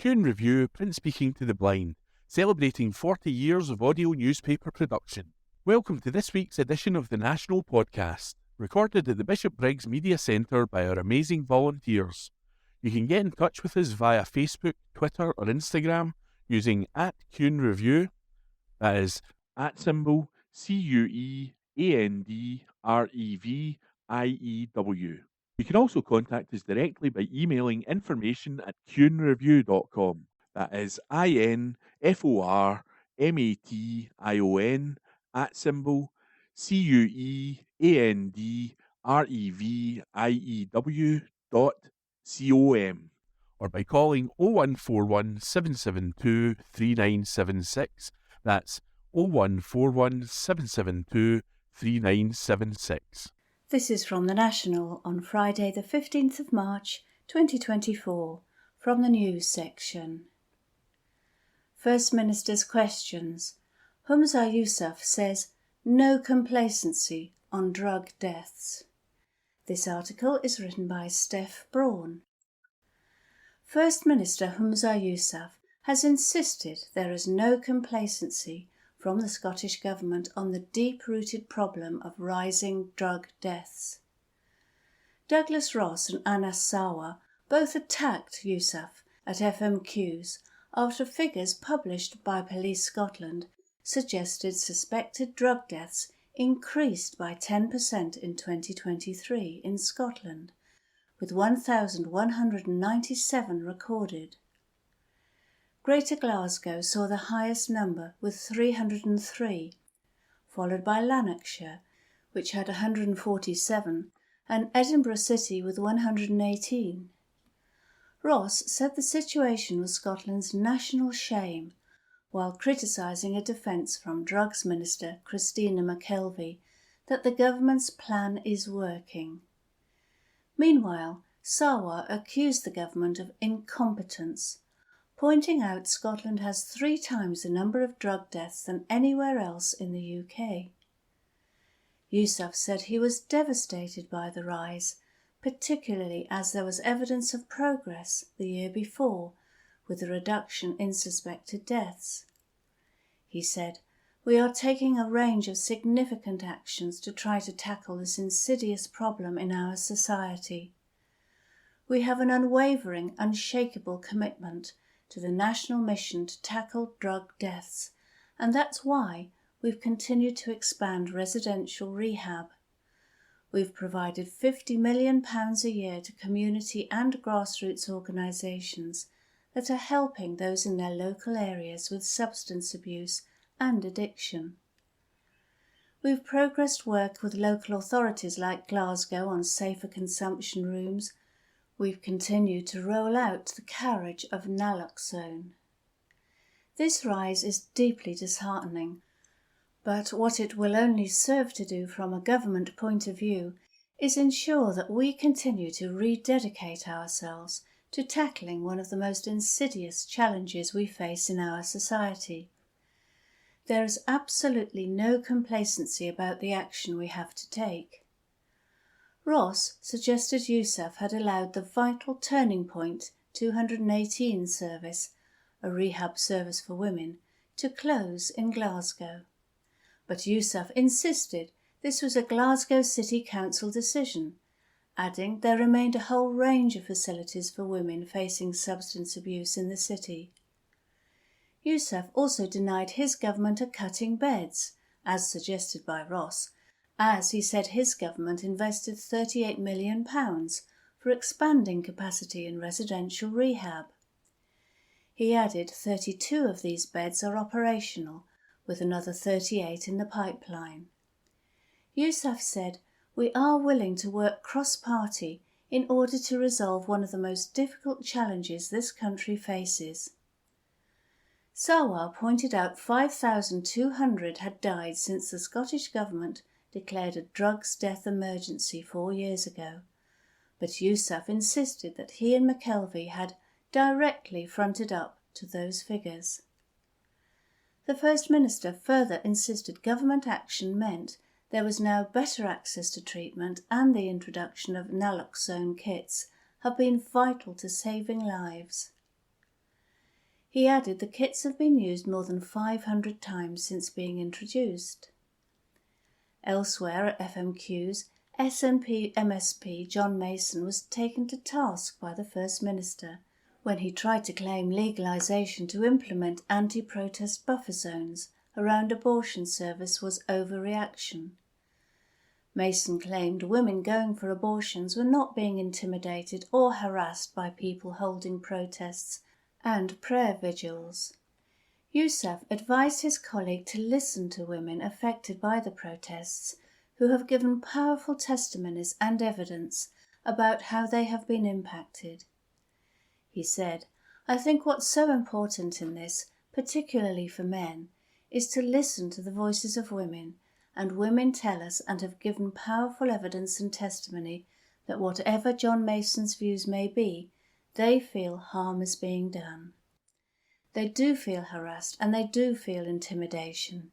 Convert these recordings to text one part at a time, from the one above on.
Kuhn Review, print speaking to the blind, celebrating 40 years of audio newspaper production. Welcome to this week's edition of the National Podcast, recorded at the Bishop Briggs Media Centre by our amazing volunteers. You can get in touch with us via Facebook, Twitter or Instagram using @KuhnReview, that is @ CUEANDREVIEW. You can also contact us directly by emailing information@kuhnreview.com. That is INFORMATION @CUEANDREVIEW.com, or by calling 0141 772 3976. That's 0141 772 3976. This is from the National on Friday the 15th of March 2024 from the news section. First Minister's questions. Humza Yousaf says no complacency on drug deaths. This article is written by Steph Braun. First Minister Humza Yousaf has insisted there is no complacency from the Scottish Government on the deep-rooted problem of rising drug deaths. Douglas Ross and Anas Sarwar both attacked Yousaf at FMQs after figures published by Police Scotland suggested suspected drug deaths increased by 10% in 2023 in Scotland, with 1,197 recorded. Greater Glasgow saw the highest number with 303, followed by Lanarkshire, which had 147, and Edinburgh City with 118. Ross said the situation was Scotland's national shame, while criticising a defence from Drugs Minister Christina McKelvey that the government's plan is working. Meanwhile, Sarwar accused the government of incompetence, pointing out Scotland has 3 times the number of drug deaths than anywhere else in the UK. Yousaf said he was devastated by the rise, particularly as there was evidence of progress the year before, with a reduction in suspected deaths. He said, "We are taking a range of significant actions to try to tackle this insidious problem in our society. We have an unwavering, unshakable commitment to the national mission to tackle drug deaths, and that's why we've continued to expand residential rehab. We've provided £50 million a year to community and grassroots organisations that are helping those in their local areas with substance abuse and addiction. We've progressed work with local authorities like Glasgow on safer consumption rooms. We've continued to roll out the carriage of naloxone. This rise is deeply disheartening, but what it will only serve to do from a government point of view is ensure that we continue to rededicate ourselves to tackling one of the most insidious challenges we face in our society. There is absolutely no complacency about the action we have to take." Ross suggested Yousaf had allowed the vital Turning Point 218 service, a rehab service for women, to close in Glasgow. But Yousaf insisted this was a Glasgow City Council decision, adding there remained a whole range of facilities for women facing substance abuse in the city. Yousaf also denied his government a cutting beds, as suggested by Ross, as he said his government invested £38 million for expanding capacity in residential rehab. He added 32 of these beds are operational, with another 38 in the pipeline. Yousaf said, "We are willing to work cross-party in order to resolve one of the most difficult challenges this country faces." Sarwar pointed out 5,200 had died since the Scottish Government declared a drugs death emergency 4 years ago, but Yousaf insisted that he and McKelvey had directly fronted up to those figures. The First Minister further insisted government action meant there was now better access to treatment, and the introduction of naloxone kits have been vital to saving lives. He added the kits have been used more than 500 times since being introduced. Elsewhere at FMQs, SNP MSP John Mason was taken to task by the First Minister when he tried to claim legalisation to implement anti-protest buffer zones around abortion service was overreaction. Mason claimed women going for abortions were not being intimidated or harassed by people holding protests and prayer vigils. Yousaf advised his colleague to listen to women affected by the protests who have given powerful testimonies and evidence about how they have been impacted. He said, "I think what's so important in this, particularly for men, is to listen to the voices of women, and women tell us and have given powerful evidence and testimony that whatever John Mason's views may be, they feel harm is being done. They do feel harassed and they do feel intimidation.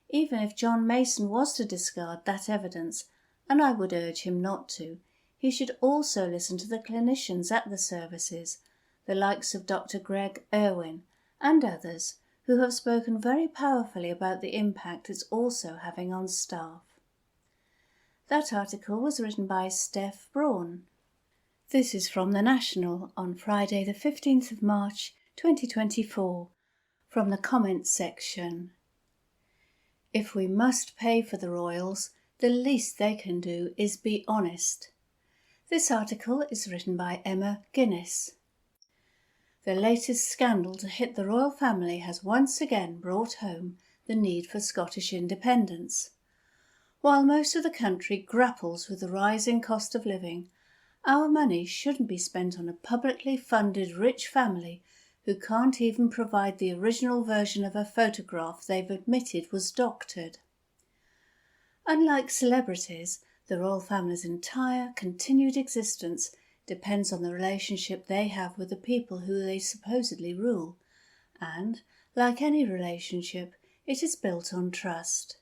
Even if John Mason was to discard that evidence, and I would urge him not to, he should also listen to the clinicians at the services, the likes of Dr. Greg Irwin and others, who have spoken very powerfully about the impact it's also having on staff." That article was written by Steph Braun. This is from The National on Friday the 15th of March 2024, from the comments section. "If we must pay for the royals, the least they can do is be honest." This article is written by Emma Guinness. The latest scandal to hit the royal family has once again brought home the need for Scottish independence. While most of the country grapples with the rising cost of living, our money shouldn't be spent on a publicly funded rich family who can't even provide the original version of a photograph they've admitted was doctored. Unlike celebrities, the royal family's entire continued existence depends on the relationship they have with the people who they supposedly rule, and, like any relationship, it is built on trust.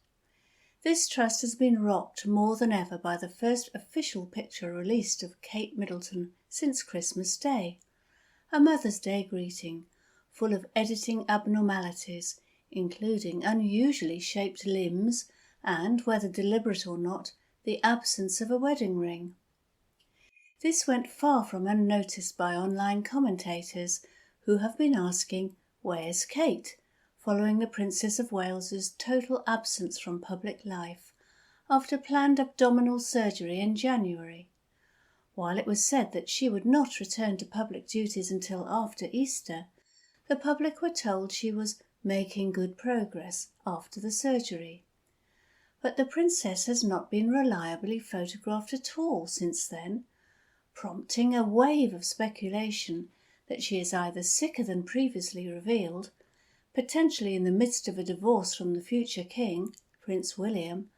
This trust has been rocked more than ever by the first official picture released of Kate Middleton since Christmas Day, a Mother's Day greeting full of editing abnormalities, including unusually shaped limbs and, whether deliberate or not, the absence of a wedding ring. This went far from unnoticed by online commentators who have been asking, "Where's Kate?" following the Princess of Wales's total absence from public life after planned abdominal surgery in January. While it was said that she would not return to public duties until after Easter, the public were told she was making good progress after the surgery. But the princess has not been reliably photographed at all since then, prompting a wave of speculation that she is either sicker than previously revealed, potentially in the midst of a divorce from the future king, Prince William,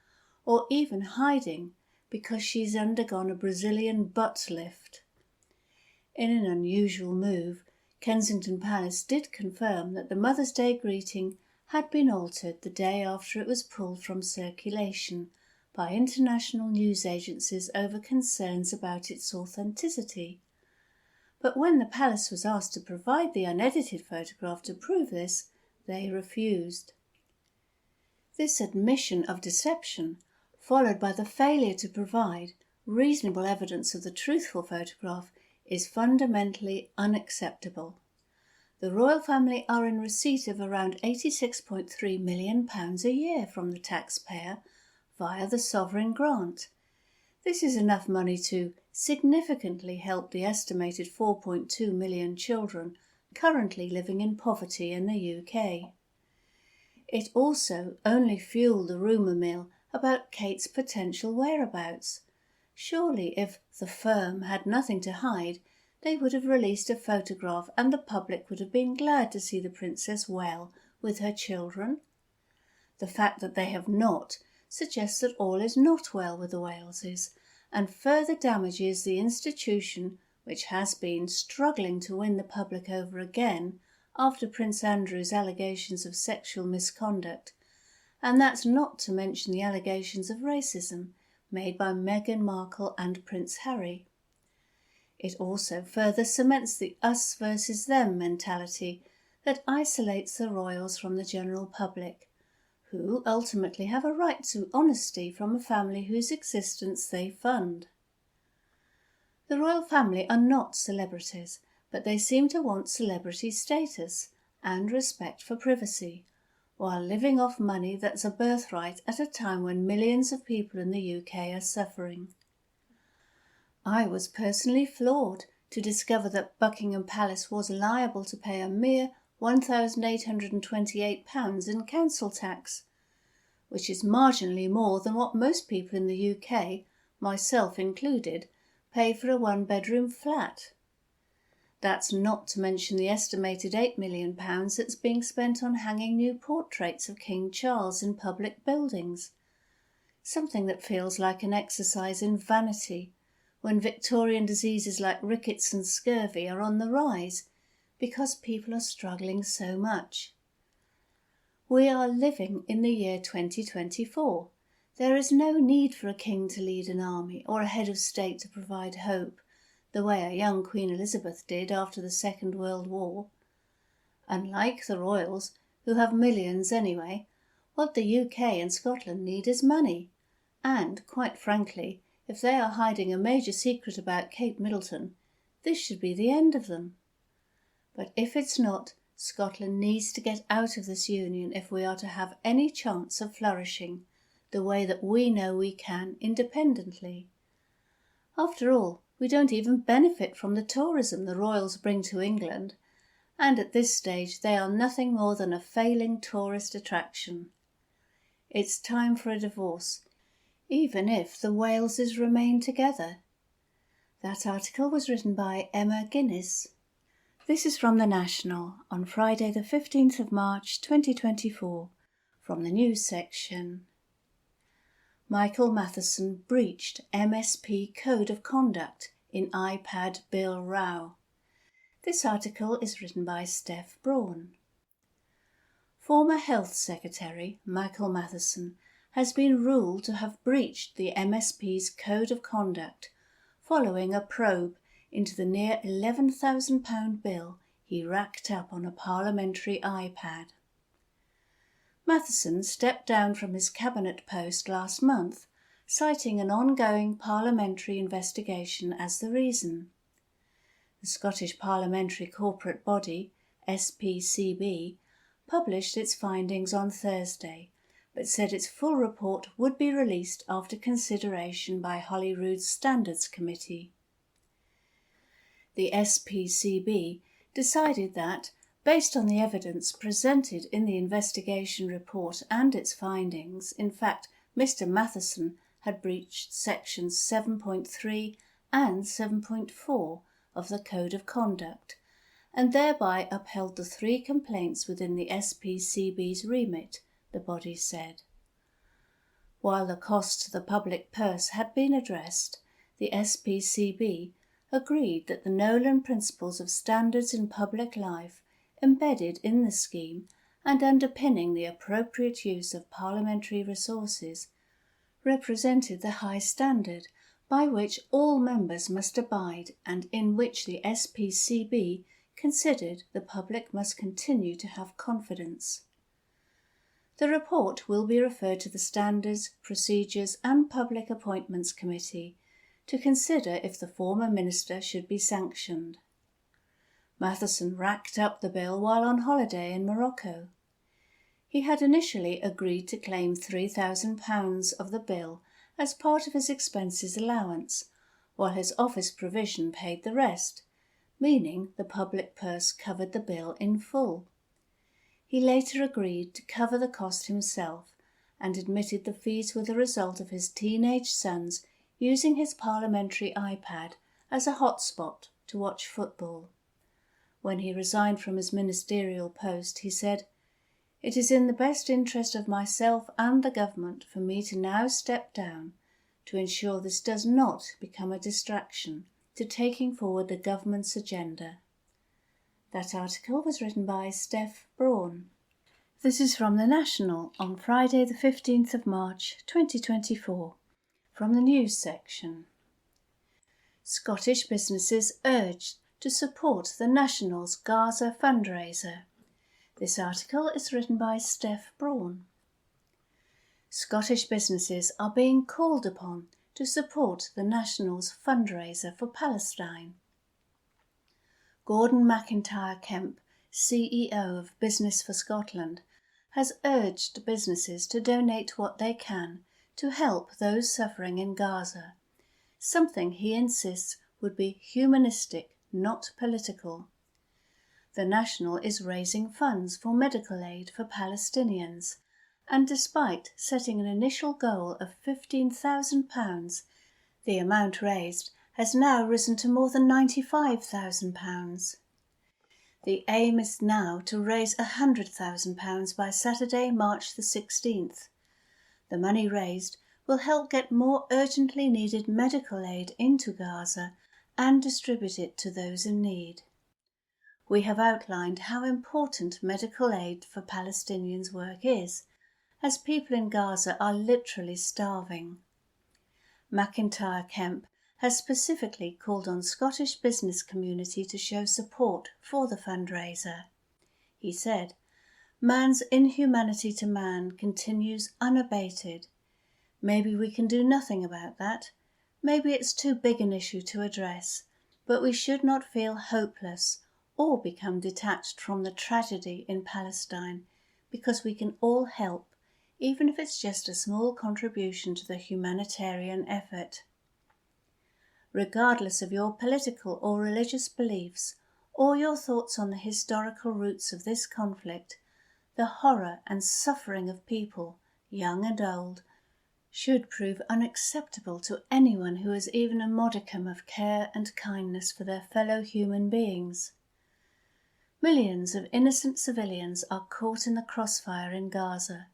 or even hiding because she's undergone a Brazilian butt lift. In an unusual move, Kensington Palace did confirm that the Mother's Day greeting had been altered the day after it was pulled from circulation by international news agencies over concerns about its authenticity. But when the palace was asked to provide the unedited photograph to prove this, they refused. This admission of deception, followed by the failure to provide reasonable evidence of the truthful photograph, is fundamentally unacceptable. The royal family are in receipt of around £86.3 million a year from the taxpayer via the sovereign grant. This is enough money to significantly help the estimated 4.2 million children currently living in poverty in the UK. It also only fueled the rumour mill about Kate's potential whereabouts. Surely if the firm had nothing to hide, they would have released a photograph and the public would have been glad to see the princess well with her children. The fact that they have not suggests that all is not well with the Waleses and further damages the institution which has been struggling to win the public over again after Prince Andrew's allegations of sexual misconduct, and that's not to mention the allegations of racism made by Meghan Markle and Prince Harry. It also further cements the us versus them mentality that isolates the royals from the general public, who ultimately have a right to honesty from a family whose existence they fund. The royal family are not celebrities, but they seem to want celebrity status and respect for privacy, while living off money that's a birthright at a time when millions of people in the UK are suffering. I was personally floored to discover that Buckingham Palace was liable to pay a mere £1,828 in council tax, which is marginally more than what most people in the UK, myself included, pay for a one-bedroom flat. That's not to mention the estimated £8 million that's being spent on hanging new portraits of King Charles in public buildings, something that feels like an exercise in vanity when Victorian diseases like rickets and scurvy are on the rise because people are struggling so much. We are living in the year 2024. There is no need for a king to lead an army or a head of state to provide hope, the way a young Queen Elizabeth did after the Second World War. Unlike the royals, who have millions anyway, what the UK and Scotland need is money. And, quite frankly, if they are hiding a major secret about Kate Middleton, this should be the end of them. But if it's not, Scotland needs to get out of this union if we are to have any chance of flourishing the way that we know we can independently. After all, we don't even benefit from the tourism the royals bring to England, and at this stage they are nothing more than a failing tourist attraction. It's time for a divorce, even if the Waleses remain together. That article was written by Emma Guinness. This is from The National on Friday the 15th of March 2024, from the news section. Michael Matheson breached MSP Code of Conduct in iPad Bill row. This article is written by Steph Braun. Former Health Secretary Michael Matheson has been ruled to have breached the MSP's Code of Conduct following a probe into the near £11,000 bill he racked up on a parliamentary iPad. Matheson stepped down from his cabinet post last month, citing an ongoing parliamentary investigation as the reason. The Scottish parliamentary corporate body, SPCB, published its findings on Thursday, but said its full report would be released after consideration by Holyrood's Standards Committee. The SPCB decided that, based on the evidence presented in the investigation report and its findings, in fact, Mr. Matheson had breached sections 7.3 and 7.4 of the Code of Conduct, and thereby upheld the 3 complaints within the SPCB's remit, the body said. While the cost to the public purse had been addressed, the SPCB agreed that the Nolan principles of standards in public life embedded in the scheme and underpinning the appropriate use of parliamentary resources represented the high standard by which all members must abide and in which the SPCB considered the public must continue to have confidence. The report will be referred to the Standards, Procedures and Public Appointments Committee to consider if the former minister should be sanctioned. Matheson racked up the bill while on holiday in Morocco. He had initially agreed to claim £3,000 of the bill as part of his expenses allowance, while his office provision paid the rest, meaning the public purse covered the bill in full. He later agreed to cover the cost himself and admitted the fees were the result of his teenage sons using his parliamentary iPad as a hotspot to watch football. When he resigned from his ministerial post, he said, "It is in the best interest of myself and the government for me to now step down to ensure this does not become a distraction to taking forward the government's agenda." That article was written by Steph Braun. This is from The National on Friday the 15th of March 2024, from the news section. Scottish businesses urged to support the National's Gaza fundraiser. This article is written by Steph Braun. Scottish businesses are being called upon to support the National's fundraiser for Palestine. Gordon McIntyre Kemp, CEO of Business for Scotland, has urged businesses to donate what they can to help those suffering in Gaza, something he insists would be humanistic, not political. The National is raising funds for medical aid for Palestinians, and despite setting an initial goal of £15,000, the amount raised has now risen to more than £95,000. The aim is now to raise £100,000 by Saturday, March the 16th. The money raised will help get more urgently needed medical aid into Gaza and distribute it to those in need. We have outlined how important medical aid for Palestinians' work is, as people in Gaza are literally starving. McIntyre Kemp has specifically called on Scottish business community to show support for the fundraiser. He said, "Man's inhumanity to man continues unabated. Maybe we can do nothing about that. Maybe it's too big an issue to address, but we should not feel hopeless or become detached from the tragedy in Palestine, because we can all help, even if it's just a small contribution to the humanitarian effort." Regardless of your political or religious beliefs, or your thoughts on the historical roots of this conflict, the horror and suffering of people, young and old, should prove unacceptable to anyone who has even a modicum of care and kindness for their fellow human beings. Millions of innocent civilians are caught in the crossfire in Gaza.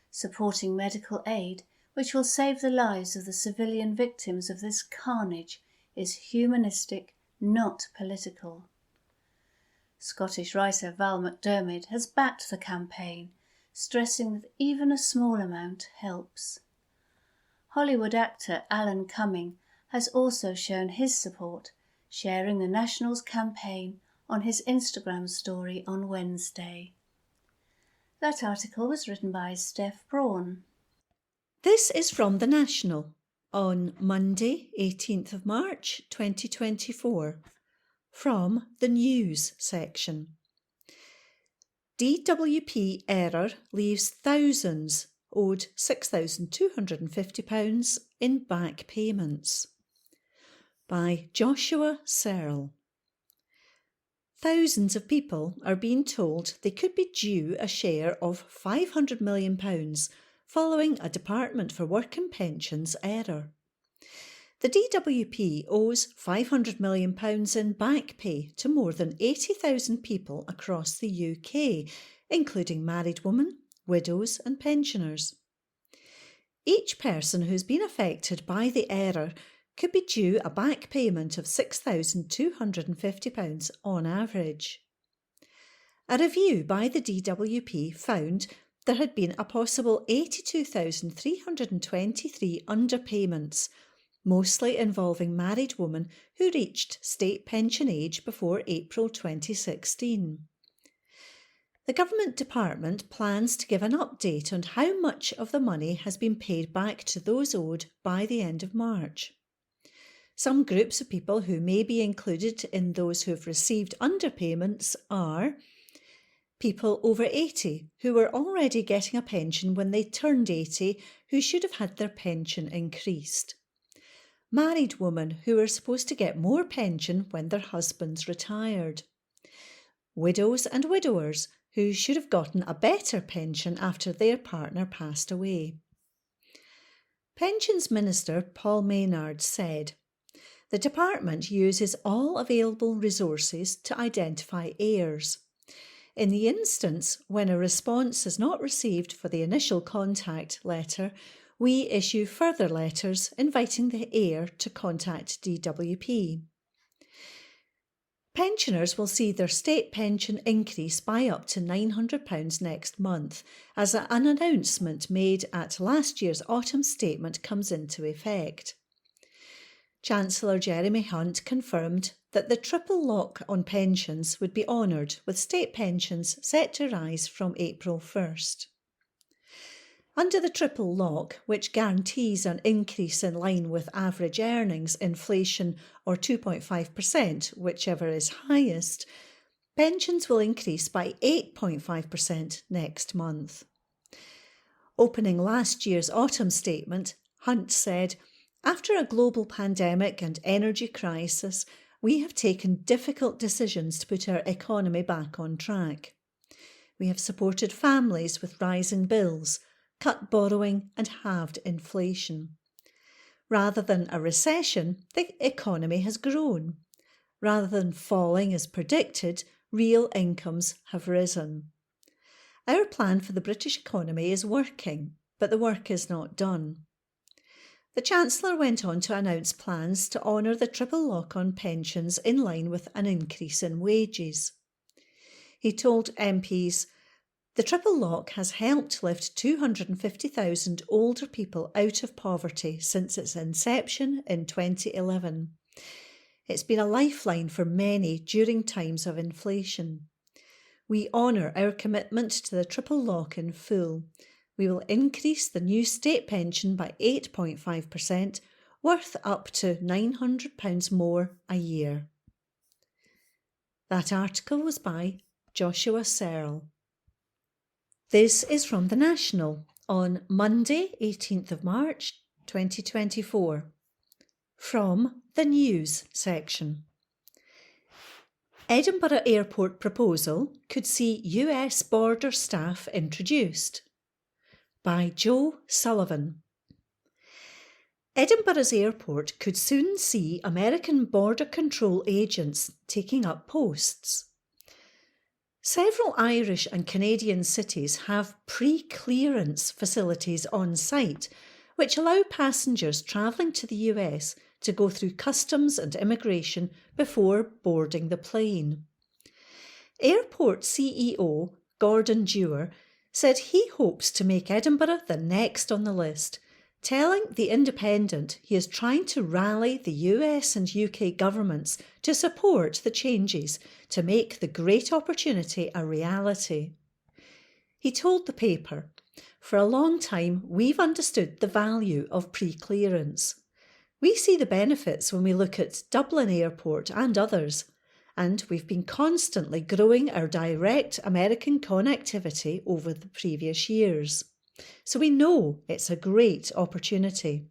Supporting medical aid, which will save the lives of the civilian victims of this carnage, is humanistic, not political. Scottish writer Val McDermid has backed the campaign, stressing that even a small amount helps. Hollywood actor Alan Cumming has also shown his support, sharing the National's campaign on his Instagram story on Wednesday. That article was written by Steph Braun. This is from The National on Monday, 18th of March 2024, from the News section. DWP error leaves thousands owed £6,250 in back payments. By Joshua Searle. Thousands of people are being told they could be due a share of £500 million following a Department for Work and Pensions error. The DWP owes £500 million in back pay to more than 80,000 people across the UK, including married women, widows and pensioners. Each person who's been affected by the error could be due a back payment of £6,250 on average. A review by the DWP found there had been a possible 82,323 underpayments, mostly involving married women who reached state pension age before April 2016. The Government Department plans to give an update on how much of the money has been paid back to those owed by the end of March. Some groups of people who may be included in those who have received underpayments are people over 80 who were already getting a pension when they turned 80 who should have had their pension increased. Married women who were supposed to get more pension when their husbands retired. Widows and widowers who should have gotten a better pension after their partner passed away. Pensions Minister Paul Maynard said, "The department uses all available resources to identify heirs. In the instance when a response is not received for the initial contact letter, we issue further letters inviting the heir to contact DWP. Pensioners will see their state pension increase by up to £900 next month as an announcement made at last year's autumn statement comes into effect. Chancellor Jeremy Hunt confirmed that the triple lock on pensions would be honoured, with state pensions set to rise from April 1st. Under the triple lock, which guarantees an increase in line with average earnings, inflation or 2.5%, whichever is highest, pensions will increase by 8.5% next month. Opening last year's autumn statement, Hunt said, "After a global pandemic and energy crisis, we have taken difficult decisions to put our economy back on track. We have supported families with rising bills, cut borrowing and halved inflation. Rather than a recession, the economy has grown. Rather than falling as predicted, real incomes have risen. Our plan for the British economy is working, but the work is not done." The Chancellor went on to announce plans to honour the triple lock on pensions in line with an increase in wages. He told MPs, "The triple lock has helped lift 250,000 older people out of poverty since its inception in 2011. It's been a lifeline for many during times of inflation. We honour our commitment to the triple lock in full. We will increase the new state pension by 8.5%, worth up to £900 more a year." That article was by Joshua Searle. This is from The National on Monday, 18th of March, 2024. From the News section. Edinburgh Airport proposal could see US border staff introduced. By Joe Sullivan. Edinburgh's airport could soon see American border control agents taking up posts. Several Irish and Canadian cities have pre-clearance facilities on site, which allow passengers travelling to the US to go through customs and immigration before boarding the plane. Airport CEO Gordon Dewar said he hopes to make Edinburgh the next on the list, telling The Independent he is trying to rally the US and UK governments to support the changes to make the great opportunity a reality. He told the paper, "For a long time we've understood the value of pre-clearance. We see the benefits when we look at Dublin Airport and others, and we've been constantly growing our direct American connectivity over the previous years. So we know it's a great opportunity."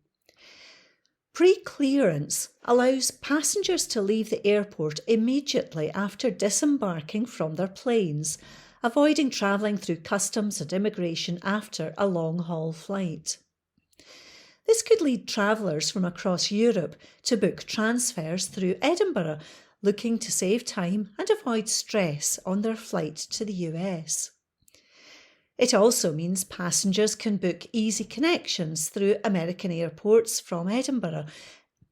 Pre-clearance allows passengers to leave the airport immediately after disembarking from their planes, avoiding travelling through customs and immigration after a long-haul flight. This could lead travellers from across Europe to book transfers through Edinburgh, looking to save time and avoid stress on their flight to the US. It also means passengers can book easy connections through American airports from Edinburgh,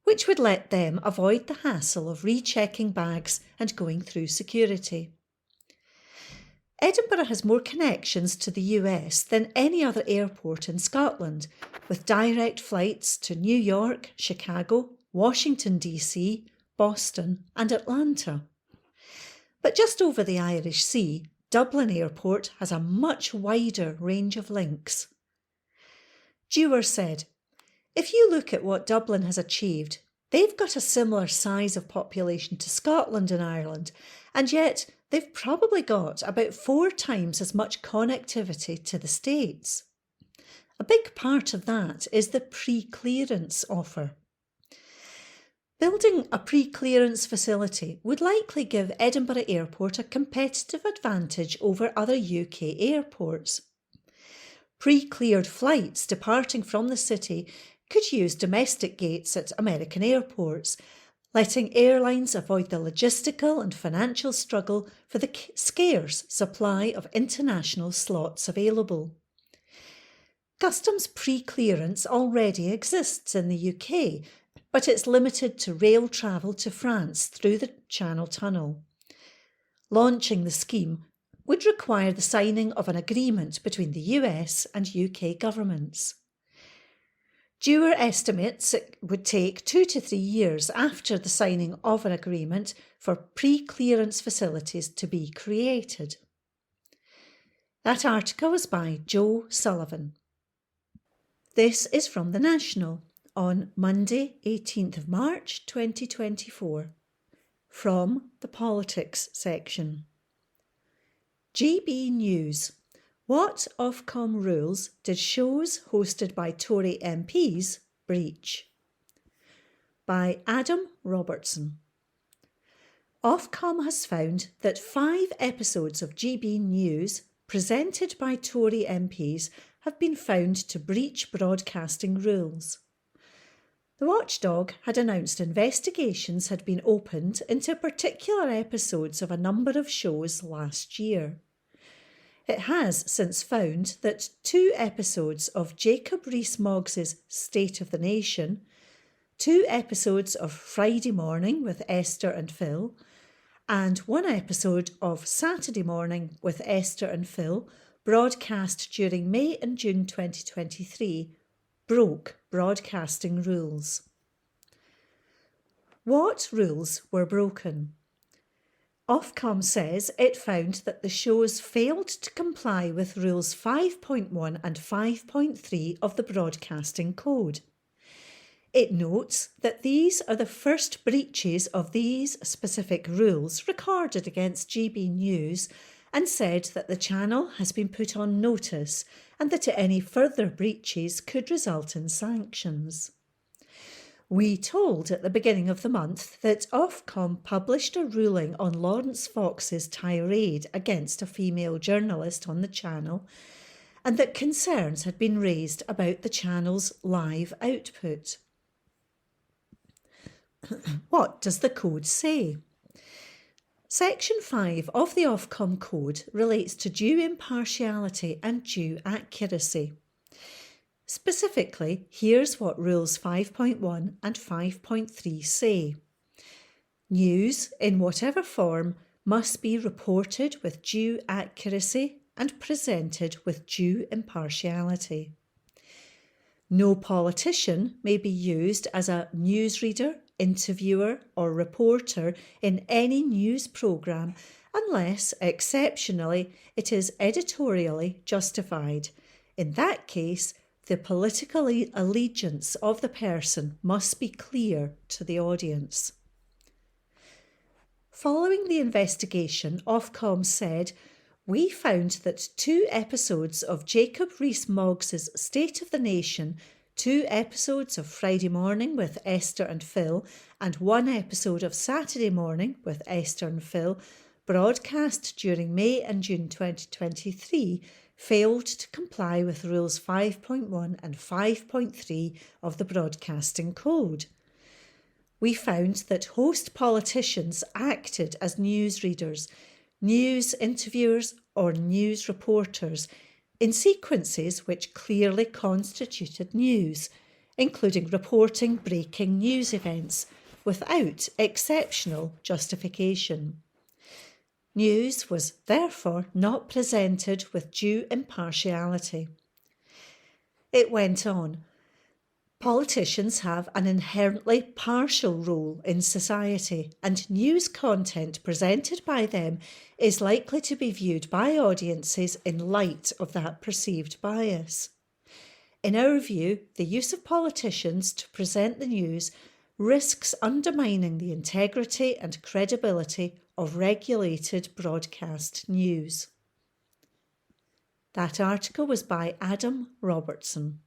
which would let them avoid the hassle of rechecking bags and going through security. Edinburgh has more connections to the US than any other airport in Scotland, with direct flights to New York, Chicago, Washington DC, Boston and Atlanta. But just over the Irish Sea, Dublin Airport has a much wider range of links. Dewar said, "If you look at what Dublin has achieved, they've got a similar size of population to Scotland and Ireland, and yet they've probably got about 4 times as much connectivity to the States. A big part of that is the pre-clearance offer. Building a pre-clearance facility would likely give Edinburgh Airport a competitive advantage over other UK airports. Pre-cleared flights departing from the city could use domestic gates at American airports, letting airlines avoid the logistical and financial struggle for the scarce supply of international slots available. Customs pre-clearance already exists in the UK, but it's limited to rail travel to France through the Channel Tunnel. Launching the scheme would require the signing of an agreement between the US and UK governments. Dewar estimates it would take 2 to 3 years after the signing of an agreement for pre-clearance facilities to be created. That article was by Joe Sullivan. This is from The National on Monday, 18th of March 2024. From the Politics section. GB News. What Ofcom rules did shows hosted by Tory MPs breach? By Adam Robertson. Ofcom has found that 5 episodes of GB News presented by Tory MPs have been found to breach broadcasting rules. The watchdog had announced investigations had been opened into particular episodes of a number of shows last year. It has since found that 2 episodes of Jacob Rees-Moggs's State of the Nation, 2 episodes of Friday Morning with Esther and Phil, and 1 episode of Saturday Morning with Esther and Phil, broadcast during May and June 2023, broke broadcasting rules. What rules were broken? Ofcom says it found that the shows failed to comply with Rules 5.1 and 5.3 of the Broadcasting Code. It notes that these are the first breaches of these specific rules recorded against GB News and said that the channel has been put on notice and that any further breaches could result in sanctions. We told at the beginning of the month that Ofcom published a ruling on Lawrence Fox's tirade against a female journalist on the channel and that concerns had been raised about the channel's live output. What does the code say? Section 5 of the Ofcom Code relates to due impartiality and due accuracy. Specifically, here's what Rules 5.1 and 5.3 say. News, in whatever form, must be reported with due accuracy and presented with due impartiality. No politician may be used as a newsreader, interviewer or reporter in any news programme unless, exceptionally, it is editorially justified. In that case, the political allegiance of the person must be clear to the audience. Following the investigation, Ofcom said, "We found that 2 episodes of Jacob Rees-Moggs's State of the Nation, 2 episodes of Friday Morning with Esther and Phil, and 1 episode of Saturday Morning with Esther and Phil, broadcast during May and June 2023, failed to comply with Rules 5.1 and 5.3 of the Broadcasting Code. We found that host politicians acted as newsreaders, news interviewers or news reporters in sequences which clearly constituted news, including reporting breaking news events without exceptional justification. News was therefore not presented with due impartiality." It went on, "Politicians have an inherently partial role in society, and news content presented by them is likely to be viewed by audiences in light of that perceived bias. In our view, the use of politicians to present the news risks undermining the integrity and credibility of regulated broadcast news." That article was by Adam Robertson.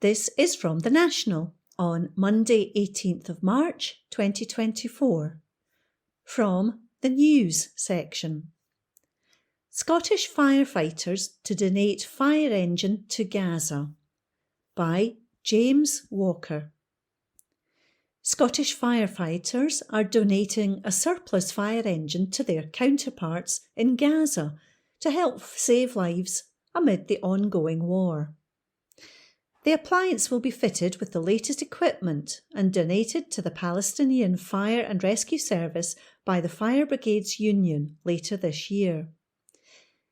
This is from The National on Monday, 18th of March 2024. From the News section. Scottish firefighters to donate fire engine to Gaza. By James Walker. Scottish firefighters are donating a surplus fire engine to their counterparts in Gaza to help save lives amid the ongoing war. The appliance will be fitted with the latest equipment and donated to the Palestinian Fire and Rescue Service by the Fire Brigades Union later this year.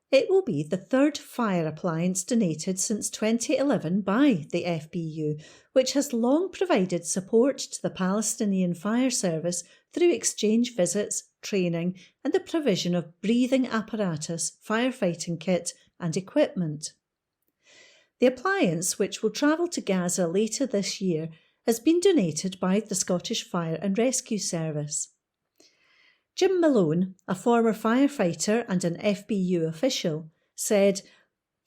It will be the third fire appliance donated since 2011 by the FBU, which has long provided support to the Palestinian Fire Service through exchange visits, training, and the provision of breathing apparatus, firefighting kit, and equipment. The appliance, which will travel to Gaza later this year, has been donated by the Scottish Fire and Rescue Service. Jim Malone, a former firefighter and an FBU official, said,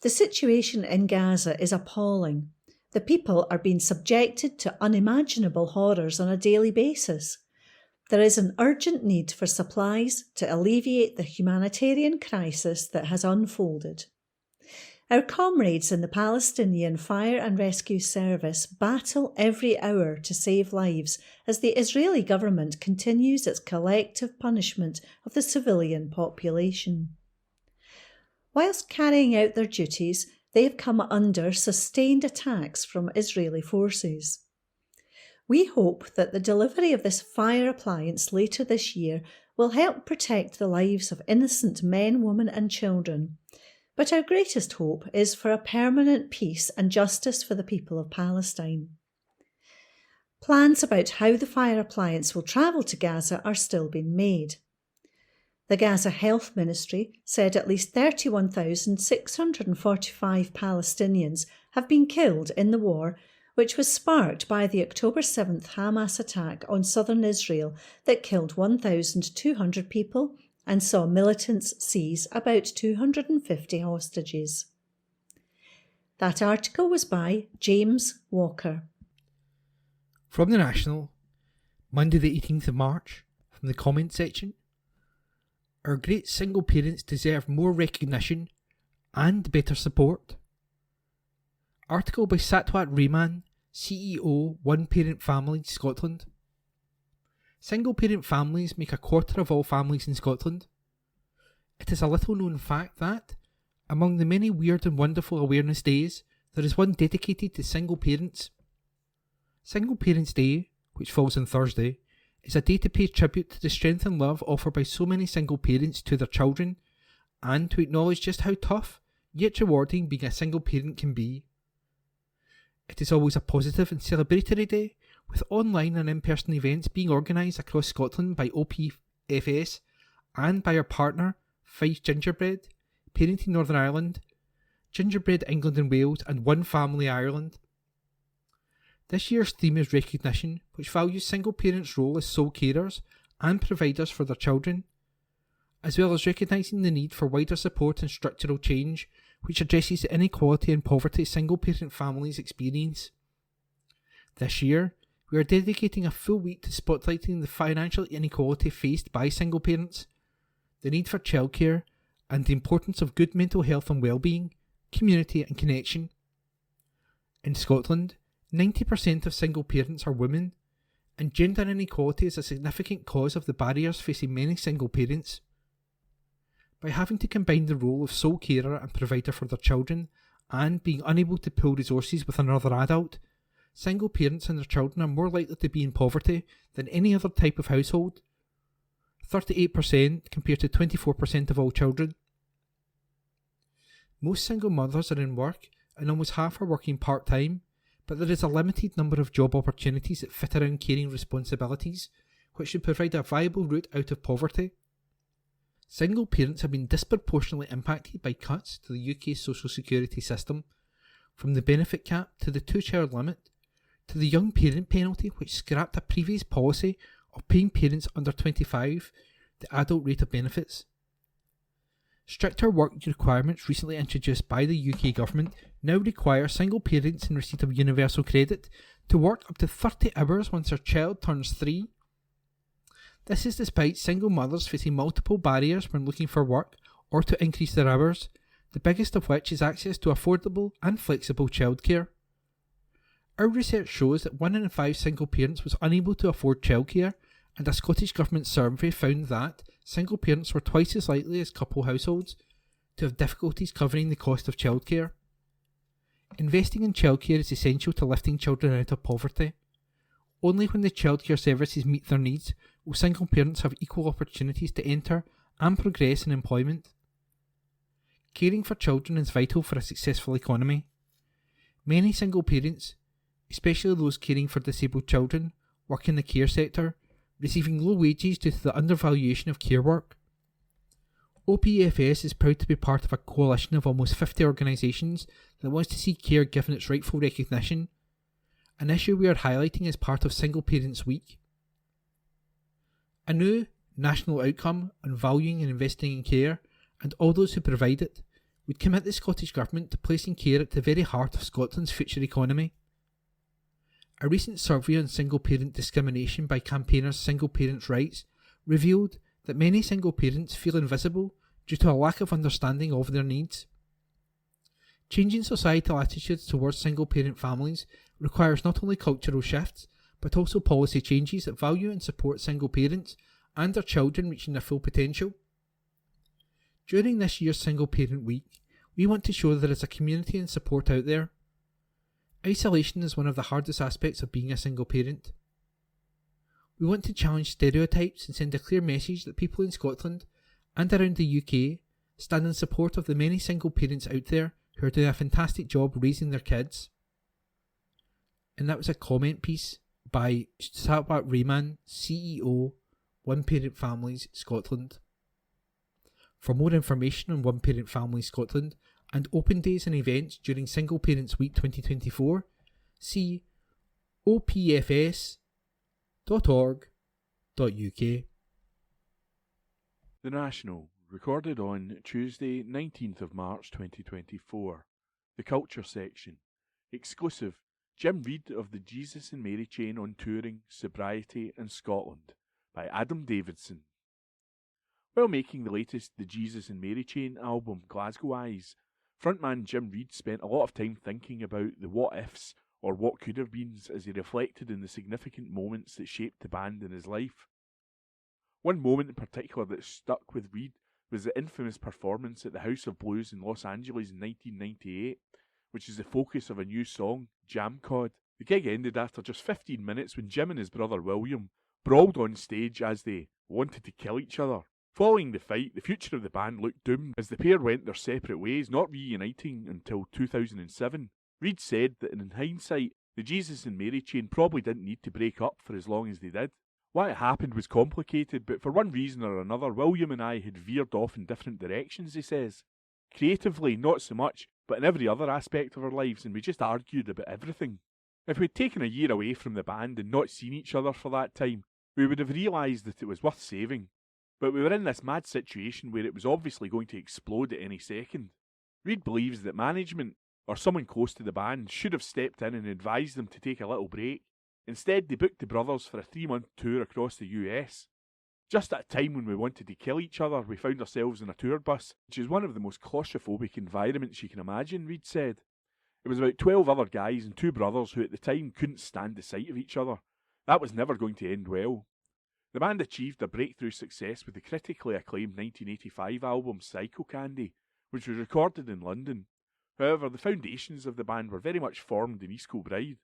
"The situation in Gaza is appalling. The people are being subjected to unimaginable horrors on a daily basis. There is an urgent need for supplies to alleviate the humanitarian crisis that has unfolded. Our comrades in the Palestinian Fire and Rescue Service battle every hour to save lives as the Israeli government continues its collective punishment of the civilian population. Whilst carrying out their duties, they have come under sustained attacks from Israeli forces. We hope that the delivery of this fire appliance later this year will help protect the lives of innocent men, women and children. But our greatest hope is for a permanent peace and justice for the people of Palestine." Plans about how the fire appliance will travel to Gaza are still being made. The Gaza Health Ministry said at least 31,645 Palestinians have been killed in the war, which was sparked by the October 7th Hamas attack on southern Israel that killed 1,200 people and saw militants seize about 250 hostages. That article was by James Walker. From the National, Monday the 18th of March, from the comment section. Our great single parents deserve more recognition and better support. Article by Satwat Rehman, CEO, One Parent Families Scotland. Single parent families make a quarter of all families in Scotland. It is a little known fact that, among the many weird and wonderful awareness days, there is one dedicated to single parents. Single Parents' Day, which falls on Thursday, is a day to pay tribute to the strength and love offered by so many single parents to their children, and to acknowledge just how tough, yet rewarding being a single parent can be. It is always a positive and celebratory day, with online and in-person events being organised across Scotland by OPFS and by our partner, Fife Gingerbread, Parenting Northern Ireland, Gingerbread England and Wales and One Family Ireland. This year's theme is recognition, which values single parents' role as sole carers and providers for their children, as well as recognising the need for wider support and structural change, which addresses the inequality and poverty single parent families experience. This year, we are dedicating a full week to spotlighting the financial inequality faced by single parents, the need for childcare, and the importance of good mental health and well-being, community and connection. In Scotland, 90% of single parents are women, and gender inequality is a significant cause of the barriers facing many single parents. By having to combine the role of sole carer and provider for their children, and being unable to pool resources with another adult, single parents and their children are more likely to be in poverty than any other type of household. 38% compared to 24% of all children. Most single mothers are in work and almost half are working part-time, but there is a limited number of job opportunities that fit around caring responsibilities, which should provide a viable route out of poverty. Single parents have been disproportionately impacted by cuts to the UK's social security system, from the benefit cap to the 2-child limit, to the young parent penalty, which scrapped a previous policy of paying parents under 25 the adult rate of benefits. Stricter work requirements recently introduced by the UK government now require single parents in receipt of universal credit to work up to 30 hours once their child turns 3. This is despite single mothers facing multiple barriers when looking for work or to increase their hours, the biggest of which is access to affordable and flexible childcare. Our research shows that 1 in 5 single parents was unable to afford childcare, and a Scottish Government survey found that single parents were twice as likely as couple households to have difficulties covering the cost of childcare. Investing in childcare is essential to lifting children out of poverty. Only when the childcare services meet their needs will single parents have equal opportunities to enter and progress in employment. caring for children is vital for a successful economy. Many single parents, especially those caring for disabled children, work in the care sector, receiving low wages due to the undervaluation of care work. OPFS is proud to be part of a coalition of almost 50 organisations that wants to see care given its rightful recognition, an issue we are highlighting as part of Single Parents Week. A new national outcome on valuing and investing in care, and all those who provide it, would commit the Scottish Government to placing care at the very heart of Scotland's future economy. A recent survey on single parent discrimination by campaigners Single Parents' Rights revealed that many single parents feel invisible due to a lack of understanding of their needs. Changing societal attitudes towards single parent families requires not only cultural shifts, but also policy changes that value and support single parents and their children reaching their full potential. During this year's Single Parent Week, we want to show there is a community and support out there. Isolation is one of the hardest aspects of being a single parent. We want to challenge stereotypes and send a clear message that people in Scotland and around the UK stand in support of the many single parents out there who are doing a fantastic job raising their kids. And that was a comment piece by Satwat Rehman, CEO, One Parent Families Scotland. For more information on One Parent Families Scotland and open days and events during Single Parents Week 2024, see opfs.org.uk. The National, recorded on Tuesday 19th of March 2024. The Culture section. Exclusive. Jim Reid of the Jesus and Mary Chain on touring, sobriety and Scotland by Adam Davidson. While making the latest The Jesus and Mary Chain album Glasgow Eyes, frontman Jim Reid spent a lot of time thinking about the what-ifs or what could have beens as he reflected on the significant moments that shaped the band in his life. One moment in particular that stuck with Reid was the infamous performance at the House of Blues in Los Angeles in 1998, which is the focus of a new song, Jam Cod. The gig ended after just 15 minutes when Jim and his brother William brawled on stage as they wanted to kill each other. Following the fight, the future of the band looked doomed as the pair went their separate ways, not reuniting until 2007. Reid said that in hindsight, the Jesus and Mary Chain probably didn't need to break up for as long as they did. Why it happened was complicated, but for one reason or another, William and I had veered off in different directions, he says. Creatively, not so much, but in every other aspect of our lives, and we just argued about everything. If we'd taken a year away from the band and not seen each other for that time, we would have realised that it was worth saving. But we were in this mad situation where it was obviously going to explode at any second. Reid believes that management, or someone close to the band, should have stepped in and advised them to take a little break. Instead, they booked the brothers for a 3-month tour across the US. Just at a time when we wanted to kill each other, we found ourselves in a tour bus, which is one of the most claustrophobic environments you can imagine, Reid said. It was about 12 other guys and 2 brothers who at the time couldn't stand the sight of each other. That was never going to end well. The band achieved a breakthrough success with the critically acclaimed 1985 album Psycho Candy, which was recorded in London. However, the foundations of the band were very much formed in East Kilbride.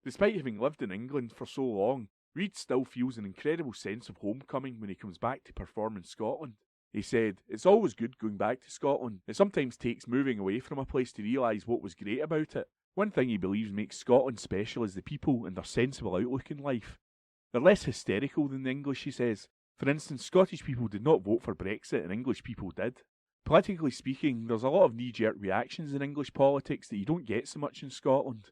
Despite having lived in England for so long, Reid still feels an incredible sense of homecoming when he comes back to perform in Scotland. He said, "It's always good going back to Scotland. It sometimes takes moving away from a place to realise what was great about it. One thing he believes makes Scotland special is the people and their sensible outlook in life. They're less hysterical than the English," he says. For instance, Scottish people did not vote for Brexit and English people did. Politically speaking, there's a lot of knee-jerk reactions in English politics that you don't get so much in Scotland.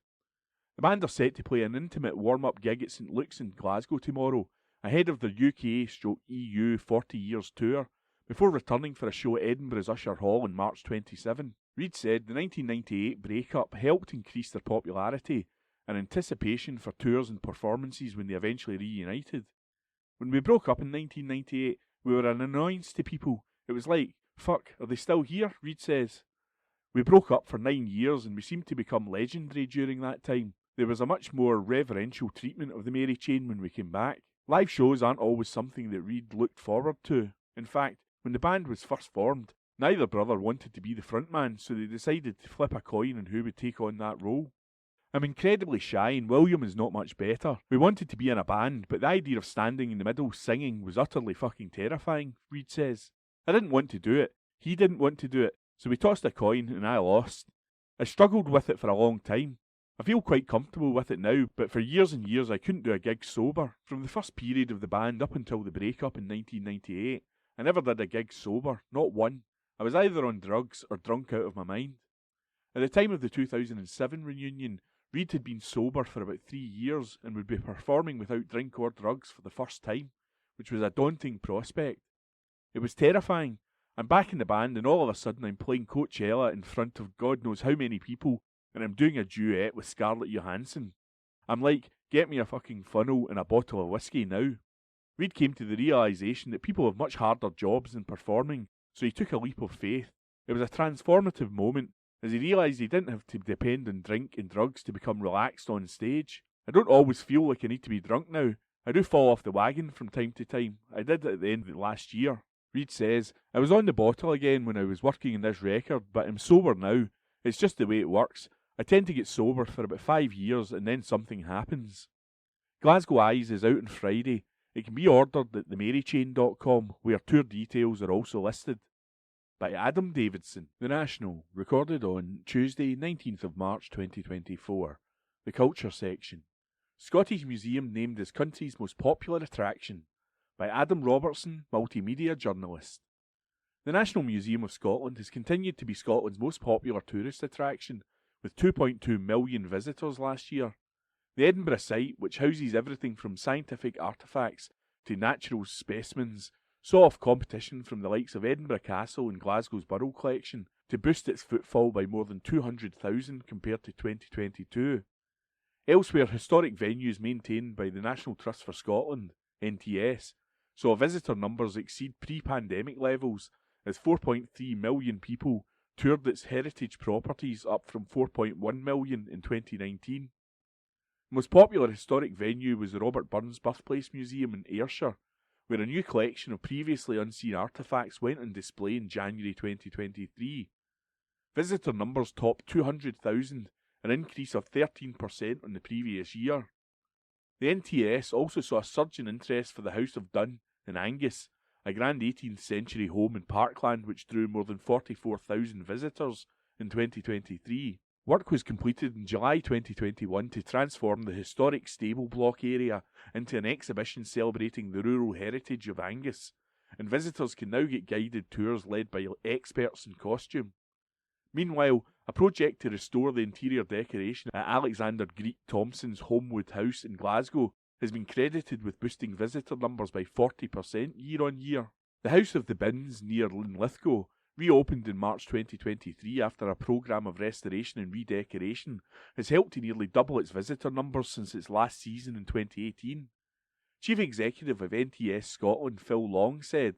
The band are set to play an intimate warm-up gig at St Luke's in Glasgow tomorrow, ahead of their UK/EU 40 Years tour, before returning for a show at Edinburgh's Usher Hall in March 27. Reid said the 1998 break-up helped increase their popularity and anticipation for tours and performances when they eventually reunited. When we broke up in 1998, we were an annoyance to people. It was like, fuck, are they still here? Reid says. We broke up for 9 years and we seemed to become legendary during that time. There was a much more reverential treatment of the Mary Chain when we came back. Live shows aren't always something that Reid looked forward to. In fact, when the band was first formed, neither brother wanted to be the frontman, so they decided to flip a coin on who would take on that role. I'm incredibly shy and William is not much better. We wanted to be in a band, but the idea of standing in the middle singing was utterly fucking terrifying, Reid says. I didn't want to do it. He didn't want to do it. So we tossed a coin and I lost. I struggled with it for a long time. I feel quite comfortable with it now, but for years and years I couldn't do a gig sober. From the first period of the band up until the breakup in 1998, I never did a gig sober, not one. I was either on drugs or drunk out of my mind. At the time of the 2007 reunion, Reid had been sober for about 3 years and would be performing without drink or drugs for the first time, which was a daunting prospect. It was terrifying. I'm back in the band and all of a sudden I'm playing Coachella in front of God knows how many people and I'm doing a duet with Scarlett Johansson. I'm like, get me a fucking funnel and a bottle of whiskey now. Reid came to the realisation that people have much harder jobs than performing, so he took a leap of faith. It was a transformative moment, as he realised he didn't have to depend on drink and drugs to become relaxed on stage. I don't always feel like I need to be drunk now. I do fall off the wagon from time to time. I did at the end of last year. Reid says, I was on the bottle again when I was working on this record, but I'm sober now. It's just the way it works. I tend to get sober for about 5 years and then something happens. Glasgow Eyes is out on Friday. It can be ordered at themarychain.com, where tour details are also listed. By Adam Davidson, The National, recorded on Tuesday, 19th of March 2024. The Culture section. Scottish Museum named as country's most popular attraction. By Adam Robertson, multimedia journalist. The National Museum of Scotland has continued to be Scotland's most popular tourist attraction, with 2.2 million visitors last year. The Edinburgh site, which houses everything from scientific artefacts to natural specimens, saw off competition from the likes of Edinburgh Castle and Glasgow's Borough Collection to boost its footfall by more than 200,000 compared to 2022. Elsewhere, historic venues maintained by the National Trust for Scotland, NTS, saw visitor numbers exceed pre-pandemic levels as 4.3 million people toured its heritage properties, up from 4.1 million in 2019. The most popular historic venue was the Robert Burns Birthplace Museum in Ayrshire, where a new collection of previously unseen artefacts went on display in January 2023. Visitor numbers topped 200,000, an increase of 13% on the previous year. The NTS also saw a surge in interest for the House of Dun in Angus, a grand 18th century home in Parkland which drew more than 44,000 visitors in 2023. Work was completed in July 2021 to transform the historic stable block area into an exhibition celebrating the rural heritage of Angus, and visitors can now get guided tours led by experts in costume. Meanwhile, a project to restore the interior decoration at Alexander Greek Thompson's Homewood House in Glasgow has been credited with boosting visitor numbers by 40% year on year. The House of the Bins near Linlithgow reopened in March 2023 after a programme of restoration and redecoration has helped to nearly double its visitor numbers since its last season in 2018. Chief Executive of NTS Scotland Phil Long said,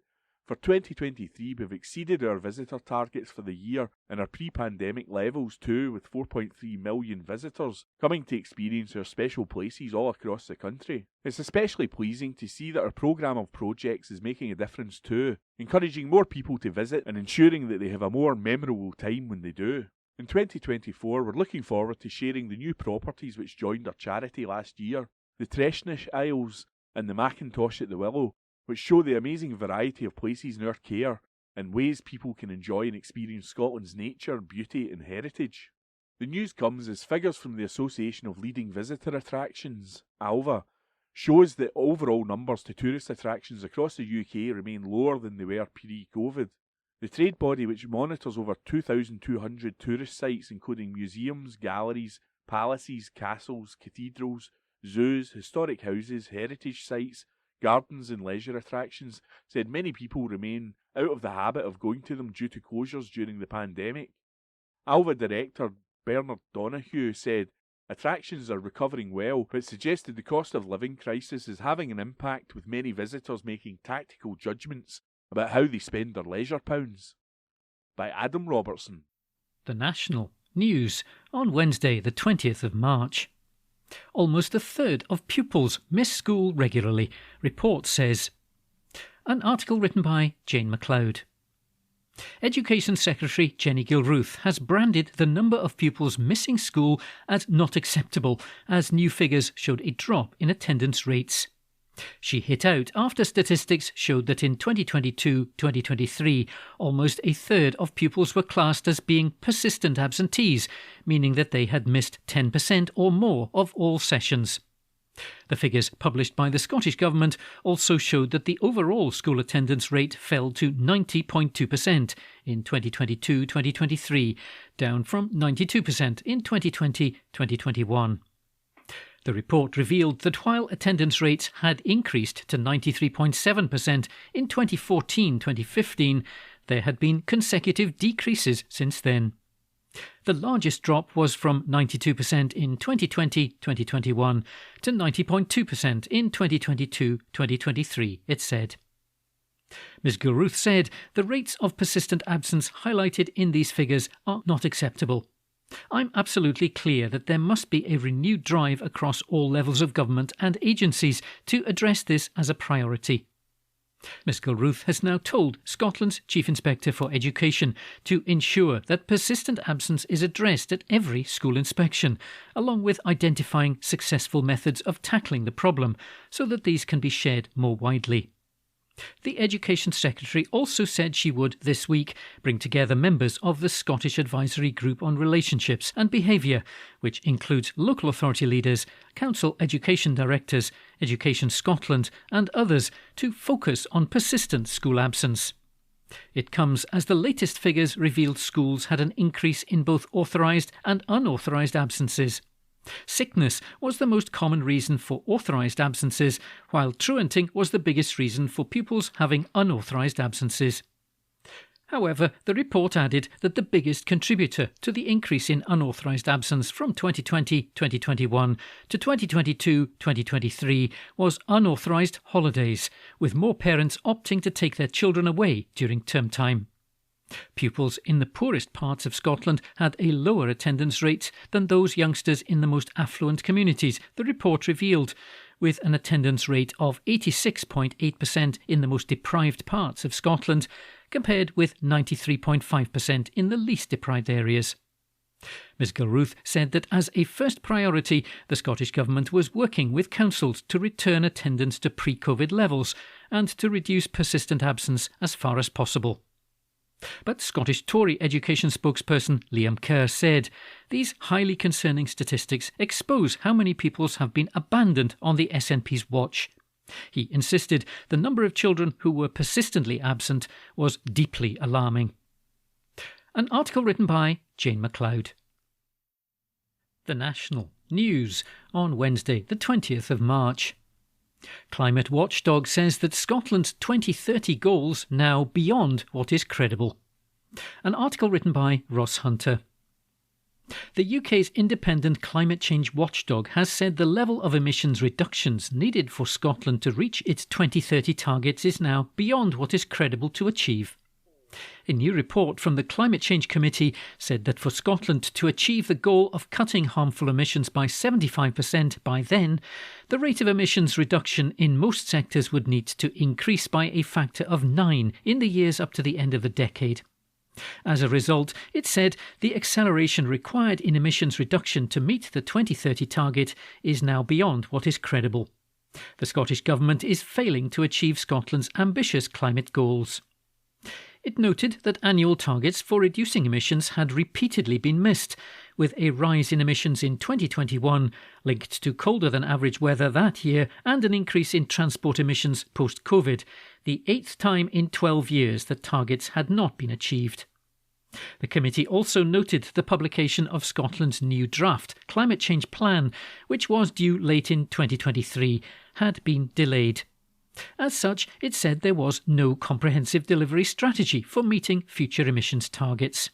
"For 2023 we've exceeded our visitor targets for the year and our pre-pandemic levels too, with 4.3 million visitors coming to experience our special places all across the country. It's especially pleasing to see that our programme of projects is making a difference too, encouraging more people to visit and ensuring that they have a more memorable time when they do. In 2024 we're looking forward to sharing the new properties which joined our charity last year, the Treshnish Isles and the Macintosh at the Willow, which show the amazing variety of places in our care and ways people can enjoy and experience Scotland's nature, beauty and heritage." The news comes as figures from the Association of Leading Visitor Attractions, ALVA, shows that overall numbers to tourist attractions across the UK remain lower than they were pre-COVID. The trade body, which monitors over 2,200 tourist sites including museums, galleries, palaces, castles, cathedrals, zoos, historic houses, heritage sites, gardens and leisure attractions, said many people remain out of the habit of going to them due to closures during the pandemic. ALVA director Bernard Donoghue said, "Attractions are recovering well, but suggested the cost of living crisis is having an impact, with many visitors making tactical judgments about how they spend their leisure pounds." By Adam Robertson. The National News on Wednesday the 20th of March. Almost a third of pupils miss school regularly, report says. An article written by Jane MacLeod. Education Secretary Jenny Gilruth has branded the number of pupils missing school as not acceptable, as new figures showed a drop in attendance rates. She hit out after statistics showed that in 2022-2023, almost a third of pupils were classed as being persistent absentees, meaning that they had missed 10% or more of all sessions. The figures published by the Scottish Government also showed that the overall school attendance rate fell to 90.2% in 2022-2023, down from 92% in 2020-2021. The report revealed that while attendance rates had increased to 93.7% in 2014-2015, there had been consecutive decreases since then. The largest drop was from 92% in 2020-2021 to 90.2% in 2022-2023, it said. Ms Gilruth said the rates of persistent absence highlighted in these figures are not acceptable. I'm absolutely clear that there must be a renewed drive across all levels of government and agencies to address this as a priority. Ms Gilruth has now told Scotland's Chief Inspector for Education to ensure that persistent absence is addressed at every school inspection, along with identifying successful methods of tackling the problem so that these can be shared more widely. The Education Secretary also said she would, this week, bring together members of the Scottish Advisory Group on Relationships and Behaviour, which includes local authority leaders, council education directors, Education Scotland and others, to focus on persistent school absence. It comes as the latest figures revealed schools had an increase in both authorised and unauthorised absences. Sickness was the most common reason for authorised absences, while truanting was the biggest reason for pupils having unauthorised absences. However, the report added that the biggest contributor to the increase in unauthorised absence from 2020-2021 to 2022-2023 was unauthorised holidays, with more parents opting to take their children away during term time. Pupils in the poorest parts of Scotland had a lower attendance rate than those youngsters in the most affluent communities, the report revealed, with an attendance rate of 86.8% in the most deprived parts of Scotland, compared with 93.5% in the least deprived areas. Ms Gilruth said that as a first priority, the Scottish Government was working with councils to return attendance to pre-COVID levels and to reduce persistent absence as far as possible. But Scottish Tory education spokesperson Liam Kerr said these highly concerning statistics expose how many pupils have been abandoned on the SNP's watch. He insisted the number of children who were persistently absent was deeply alarming. An article written by Jane MacLeod. The National News on Wednesday, the 20th of March. Climate Watchdog says that Scotland's 2030 goals now beyond what is credible. An article written by Ross Hunter. The UK's independent climate change watchdog has said the level of emissions reductions needed for Scotland to reach its 2030 targets is now beyond what is credible to achieve. A new report from the Climate Change Committee said that for Scotland to achieve the goal of cutting harmful emissions by 75% by then, the rate of emissions reduction in most sectors would need to increase by a factor of 9 in the years up to the end of the decade. As a result, it said the acceleration required in emissions reduction to meet the 2030 target is now beyond what is credible. The Scottish Government is failing to achieve Scotland's ambitious climate goals. It noted that annual targets for reducing emissions had repeatedly been missed, with a rise in emissions in 2021 linked to colder than average weather that year and an increase in transport emissions post-COVID, the 8th time in 12 years that targets had not been achieved. The committee also noted the publication of Scotland's new draft climate change plan, which was due late in 2023, had been delayed. As such, it said there was no comprehensive delivery strategy for meeting future emissions targets.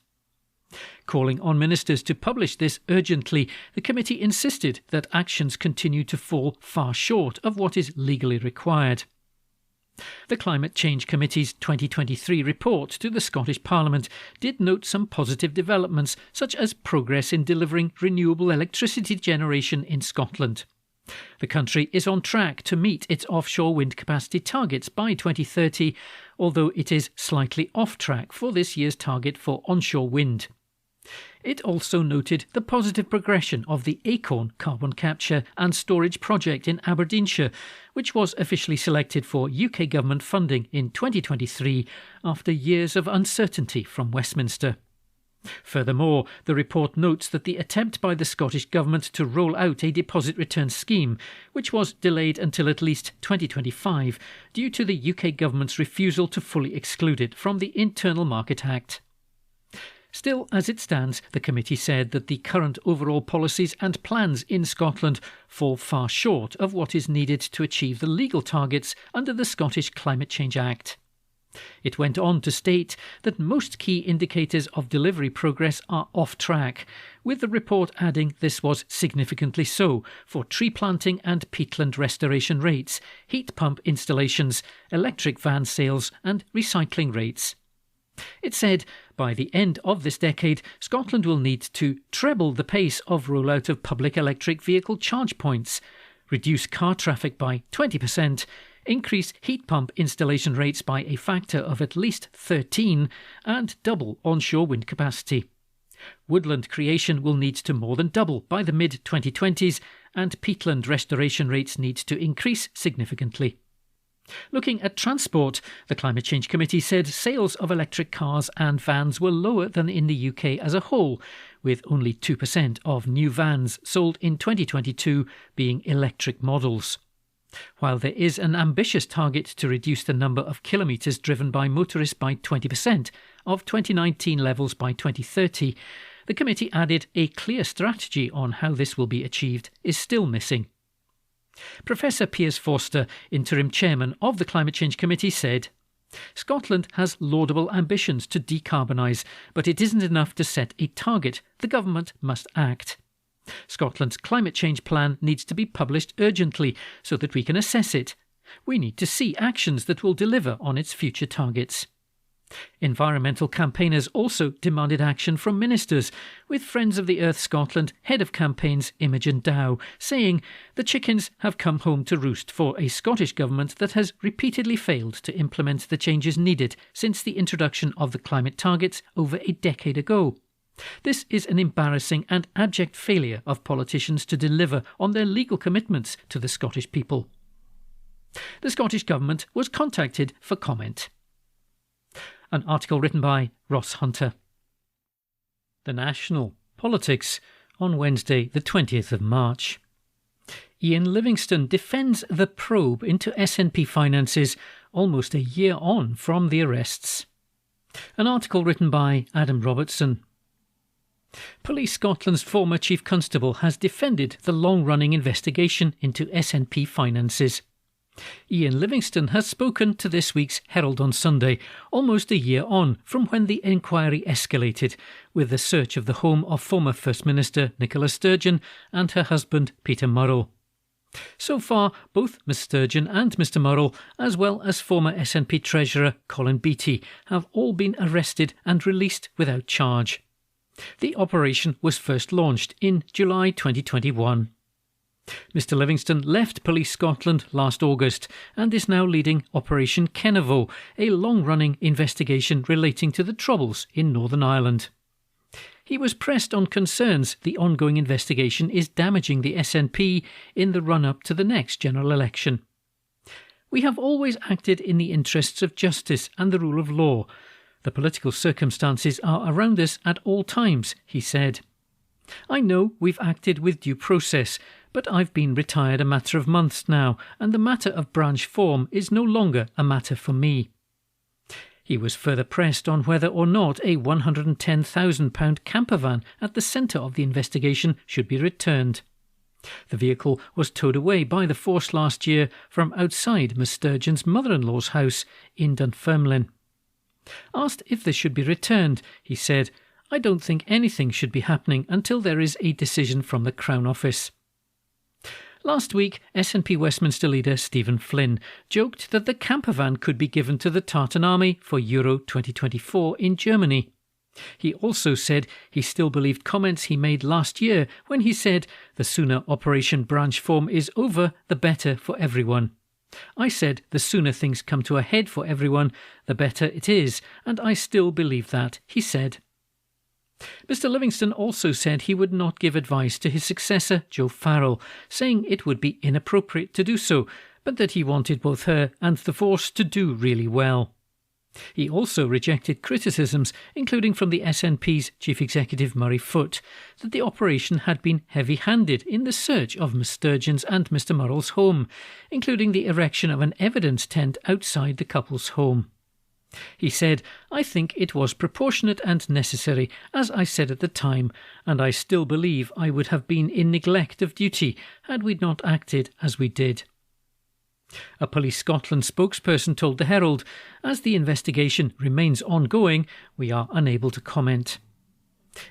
Calling on ministers to publish this urgently, the committee insisted that actions continue to fall far short of what is legally required. The Climate Change Committee's 2023 report to the Scottish Parliament did note some positive developments, such as progress in delivering renewable electricity generation in Scotland. The country is on track to meet its offshore wind capacity targets by 2030, although it is slightly off track for this year's target for onshore wind. It also noted the positive progression of the Acorn carbon capture and storage project in Aberdeenshire, which was officially selected for UK government funding in 2023 after years of uncertainty from Westminster. Furthermore, the report notes that the attempt by the Scottish Government to roll out a deposit return scheme, which was delayed until at least 2025 due to the UK Government's refusal to fully exclude it from the Internal Market Act. Still, as it stands, the committee said that the current overall policies and plans in Scotland fall far short of what is needed to achieve the legal targets under the Scottish Climate Change Act. It went on to state that most key indicators of delivery progress are off track, with the report adding this was significantly so for tree planting and peatland restoration rates, heat pump installations, electric van sales and recycling rates. It said by the end of this decade, Scotland will need to treble the pace of rollout of public electric vehicle charge points, reduce car traffic by 20%, increase heat pump installation rates by a factor of at least 13 and double onshore wind capacity. Woodland creation will need to more than double by the mid-2020s and peatland restoration rates need to increase significantly. Looking at transport, the Climate Change Committee said sales of electric cars and vans were lower than in the UK as a whole, with only 2% of new vans sold in 2022 being electric models. While there is an ambitious target to reduce the number of kilometres driven by motorists by 20% of 2019 levels by 2030, the committee added a clear strategy on how this will be achieved is still missing. Professor Piers Forster, interim chairman of the Climate Change Committee, said, "Scotland has laudable ambitions to decarbonise, but it isn't enough to set a target. The government must act. Scotland's climate change plan needs to be published urgently so that we can assess it. We need to see actions that will deliver on its future targets." Environmental campaigners also demanded action from ministers, with Friends of the Earth Scotland head of campaigns Imogen Dow saying the chickens have come home to roost for a Scottish government that has repeatedly failed to implement the changes needed since the introduction of the climate targets over a decade ago. This is an embarrassing and abject failure of politicians to deliver on their legal commitments to the Scottish people. The Scottish Government was contacted for comment. An article written by Ross Hunter. The National Politics on Wednesday the 20th of March. Ian Livingstone defends the probe into SNP finances almost a year on from the arrests. An article written by Adam Robertson. Police Scotland's former Chief Constable has defended the long-running investigation into SNP finances. Ian Livingstone has spoken to this week's Herald on Sunday, almost a year on from when the inquiry escalated, with the search of the home of former First Minister Nicola Sturgeon and her husband Peter Murrell. So far, both Miss Sturgeon and Mr Murrell, as well as former SNP Treasurer Colin Beattie, have all been arrested and released without charge. The operation was first launched in July 2021. Mr Livingstone left Police Scotland last August and is now leading Operation Kennevo, a long-running investigation relating to the Troubles in Northern Ireland. He was pressed on concerns the ongoing investigation is damaging the SNP in the run-up to the next general election. "We have always acted in the interests of justice and the rule of law. The political circumstances are around us at all times," he said. "I know we've acted with due process, but I've been retired a matter of months now, and the matter of branch form is no longer a matter for me." He was further pressed on whether or not a £110,000 campervan at the centre of the investigation should be returned. The vehicle was towed away by the force last year from outside Miss Sturgeon's mother-in-law's house in Dunfermline. Asked if this should be returned, he said, "I don't think anything should be happening until there is a decision from the Crown Office." Last week, SNP Westminster leader Stephen Flynn joked that the campervan could be given to the Tartan Army for Euro 2024 in Germany. He also said he still believed comments he made last year when he said the sooner Operation Branch Form is over, the better for everyone. "I said the sooner things come to a head for everyone, the better it is, and I still believe that," he said. Mr Livingston also said he would not give advice to his successor, Joe Farrell, saying it would be inappropriate to do so, but that he wanted both her and the force to do really well. He also rejected criticisms, including from the SNP's Chief Executive Murray Foote, that the operation had been heavy-handed in the search of Miss Sturgeon's and Mr Murrell's home, including the erection of an evidence tent outside the couple's home. He said, "I think it was proportionate and necessary, as I said at the time, and I still believe I would have been in neglect of duty had we not acted as we did." A Police Scotland spokesperson told the Herald, "As the investigation remains ongoing, we are unable to comment."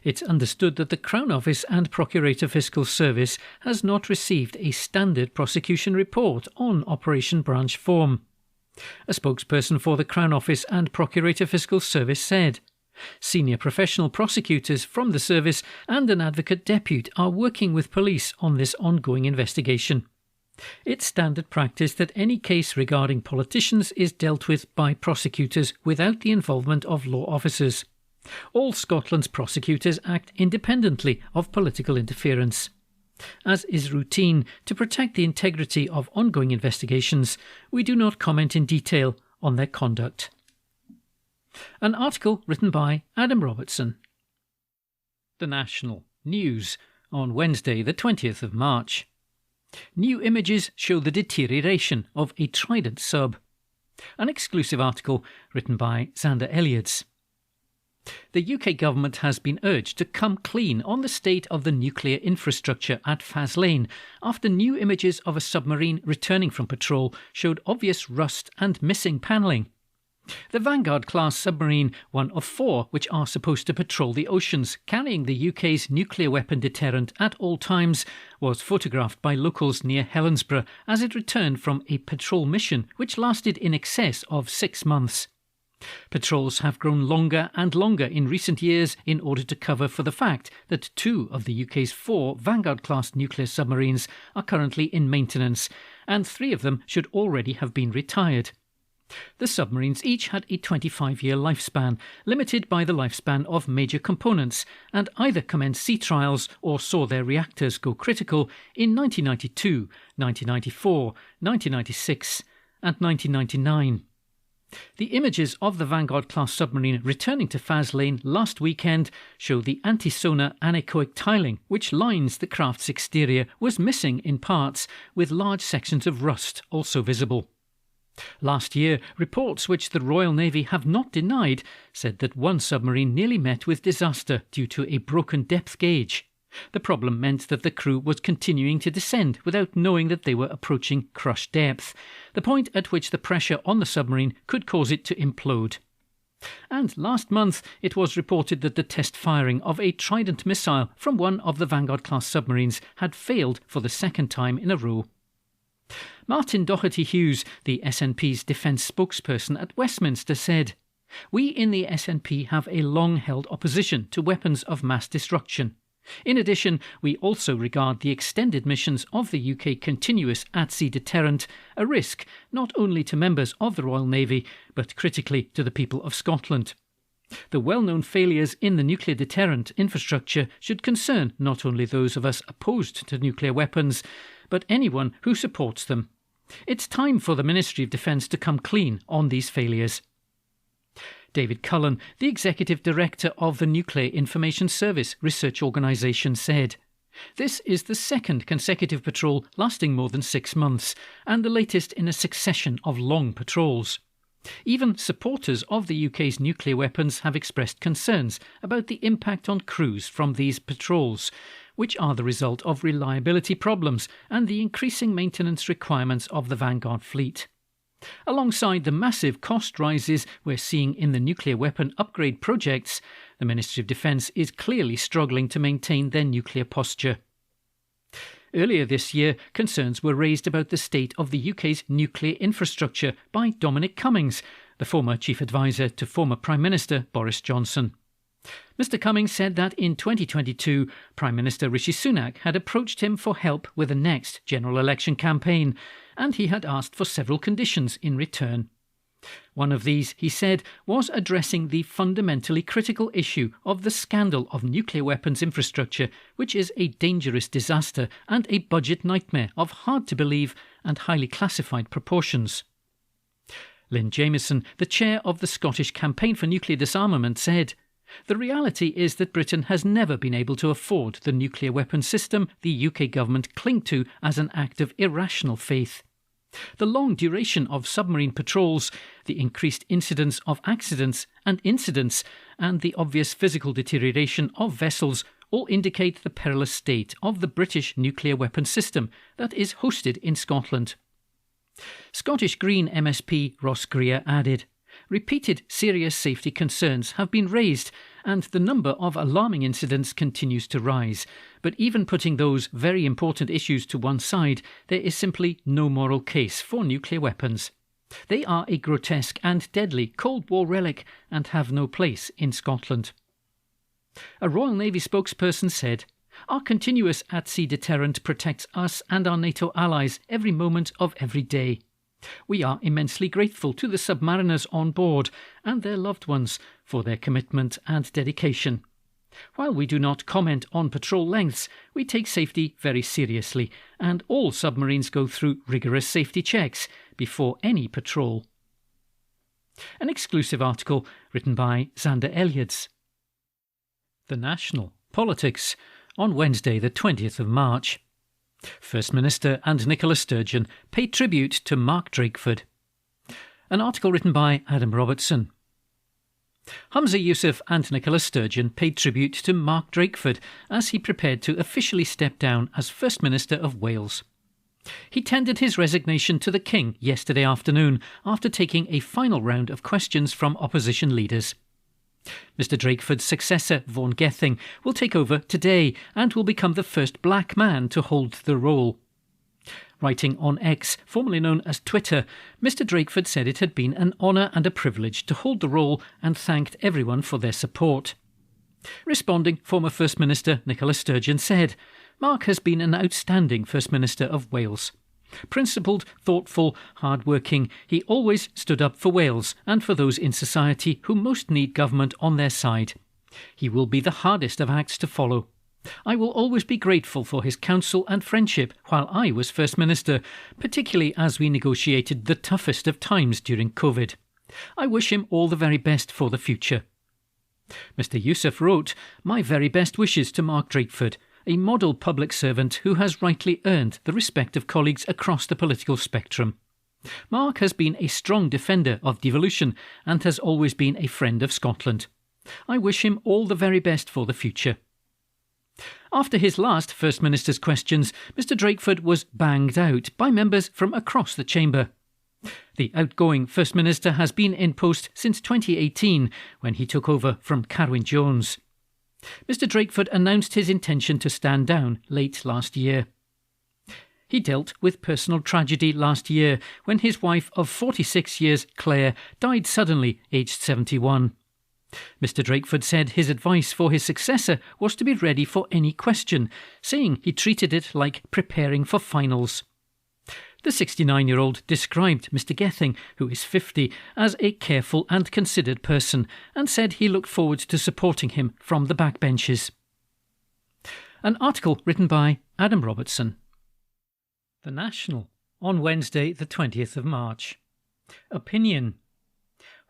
It's understood that the Crown Office and Procurator Fiscal Service has not received a standard prosecution report on Operation Branch Form. A spokesperson for the Crown Office and Procurator Fiscal Service said, "Senior professional prosecutors from the service and an advocate depute are working with police on this ongoing investigation. It's standard practice that any case regarding politicians is dealt with by prosecutors without the involvement of law officers. All Scotland's prosecutors act independently of political interference. As is routine to protect the integrity of ongoing investigations, we do not comment in detail on their conduct." An article written by Adam Robertson. The National News on Wednesday the 20th of March. New images show the deterioration of a Trident sub. An exclusive article written by Xander Elliots. The UK government has been urged to come clean on the state of the nuclear infrastructure at Faslane after new images of a submarine returning from patrol showed obvious rust and missing panelling. The Vanguard-class submarine, one of 4 which are supposed to patrol the oceans, carrying the UK's nuclear weapon deterrent at all times, was photographed by locals near Helensburgh as it returned from a patrol mission which lasted in excess of 6 months. Patrols have grown longer and longer in recent years in order to cover for the fact that 2 of the UK's 4 Vanguard-class nuclear submarines are currently in maintenance, and 3 of them should already have been retired. The submarines each had a 25-year lifespan, limited by the lifespan of major components, and either commenced sea trials or saw their reactors go critical in 1992, 1994, 1996 and 1999. The images of the Vanguard-class submarine returning to Faslane last weekend show the anti-sonar anechoic tiling which lines the craft's exterior was missing in parts, with large sections of rust also visible. Last year, reports which the Royal Navy have not denied said that one submarine nearly met with disaster due to a broken depth gauge. The problem meant that the crew was continuing to descend without knowing that they were approaching crush depth, the point at which the pressure on the submarine could cause it to implode. And last month it was reported that the test firing of a Trident missile from one of the Vanguard-class submarines had failed for the 2nd time in a row. Martin Doherty-Hughes, the SNP's defence spokesperson at Westminster, said, "We in the SNP have a long-held opposition to weapons of mass destruction. In addition, we also regard the extended missions of the UK continuous at-sea deterrent a risk not only to members of the Royal Navy, but critically to the people of Scotland. The well-known failures in the nuclear deterrent infrastructure should concern not only those of us opposed to nuclear weapons, but anyone who supports them. It's time for the Ministry of Defence to come clean on these failures." David Cullen, the Executive Director of the Nuclear Information Service research organisation, said, "This is the 2nd consecutive patrol lasting more than 6 months, and the latest in a succession of long patrols. Even supporters of the UK's nuclear weapons have expressed concerns about the impact on crews from these patrols, which are the result of reliability problems and the increasing maintenance requirements of the Vanguard fleet. Alongside the massive cost rises we're seeing in the nuclear weapon upgrade projects, the Ministry of Defence is clearly struggling to maintain their nuclear posture." Earlier this year, concerns were raised about the state of the UK's nuclear infrastructure by Dominic Cummings, the former chief advisor to former Prime Minister Boris Johnson. Mr Cummings said that in 2022, Prime Minister Rishi Sunak had approached him for help with the next general election campaign, and he had asked for several conditions in return. One of these, he said, was addressing the fundamentally critical issue of the scandal of nuclear weapons infrastructure, which is a dangerous disaster and a budget nightmare of hard-to-believe and highly classified proportions. Lynn Jamieson, the chair of the Scottish Campaign for Nuclear Disarmament, said, "The reality is that Britain has never been able to afford the nuclear weapons system the UK government cling to as an act of irrational faith. The long duration of submarine patrols, the increased incidence of accidents and incidents, and the obvious physical deterioration of vessels all indicate the perilous state of the British nuclear weapons system that is hosted in Scotland." Scottish Green MSP Ross Greer added, "Repeated serious safety concerns have been raised and the number of alarming incidents continues to rise. But even putting those very important issues to one side, there is simply no moral case for nuclear weapons. They are a grotesque and deadly Cold War relic and have no place in Scotland." A Royal Navy spokesperson said, "Our continuous at-sea deterrent protects us and our NATO allies every moment of every day. We are immensely grateful to the submariners on board and their loved ones for their commitment and dedication. While we do not comment on patrol lengths, we take safety very seriously, and all submarines go through rigorous safety checks before any patrol." An exclusive article written by Xander Elliots. The National Politics on Wednesday the 20th of March. First Minister and Nicola Sturgeon pay tribute to Mark Drakeford. An article written by Adam Robertson. Humza Yousaf and Nicola Sturgeon paid tribute to Mark Drakeford as he prepared to officially step down as First Minister of Wales. He tendered his resignation to the King yesterday afternoon after taking a final round of questions from opposition leaders. Mr Drakeford's successor, Vaughan Gething, will take over today and will become the first black man to hold the role. Writing on X, formerly known as Twitter, Mr Drakeford said it had been an honour and a privilege to hold the role and thanked everyone for their support. Responding, former First Minister Nicola Sturgeon said, "Mark has been an outstanding First Minister of Wales. Principled, thoughtful, hard-working, he always stood up for Wales and for those in society who most need government on their side. He will be the hardest of acts to follow. I will always be grateful for his counsel and friendship while I was First Minister, particularly as we negotiated the toughest of times during COVID. I wish him all the very best for the future." Mr Yousaf wrote, "My very best wishes to Mark Drakeford, a model public servant who has rightly earned the respect of colleagues across the political spectrum. Mark has been a strong defender of devolution and has always been a friend of Scotland. I wish him all the very best for the future." After his last First Minister's questions, Mr Drakeford was banged out by members from across the chamber. The outgoing First Minister has been in post since 2018, when he took over from Carwyn Jones. Mr Drakeford announced his intention to stand down late last year. He dealt with personal tragedy last year when his wife of 46 years, Claire, died suddenly, aged 71. Mr Drakeford said his advice for his successor was to be ready for any question, saying he treated it like preparing for finals. The 69-year-old described Mr Gething, who is 50, as a careful and considered person and said he looked forward to supporting him from the backbenches. An article written by Adam Robertson. The National on Wednesday the 20th of March. Opinion.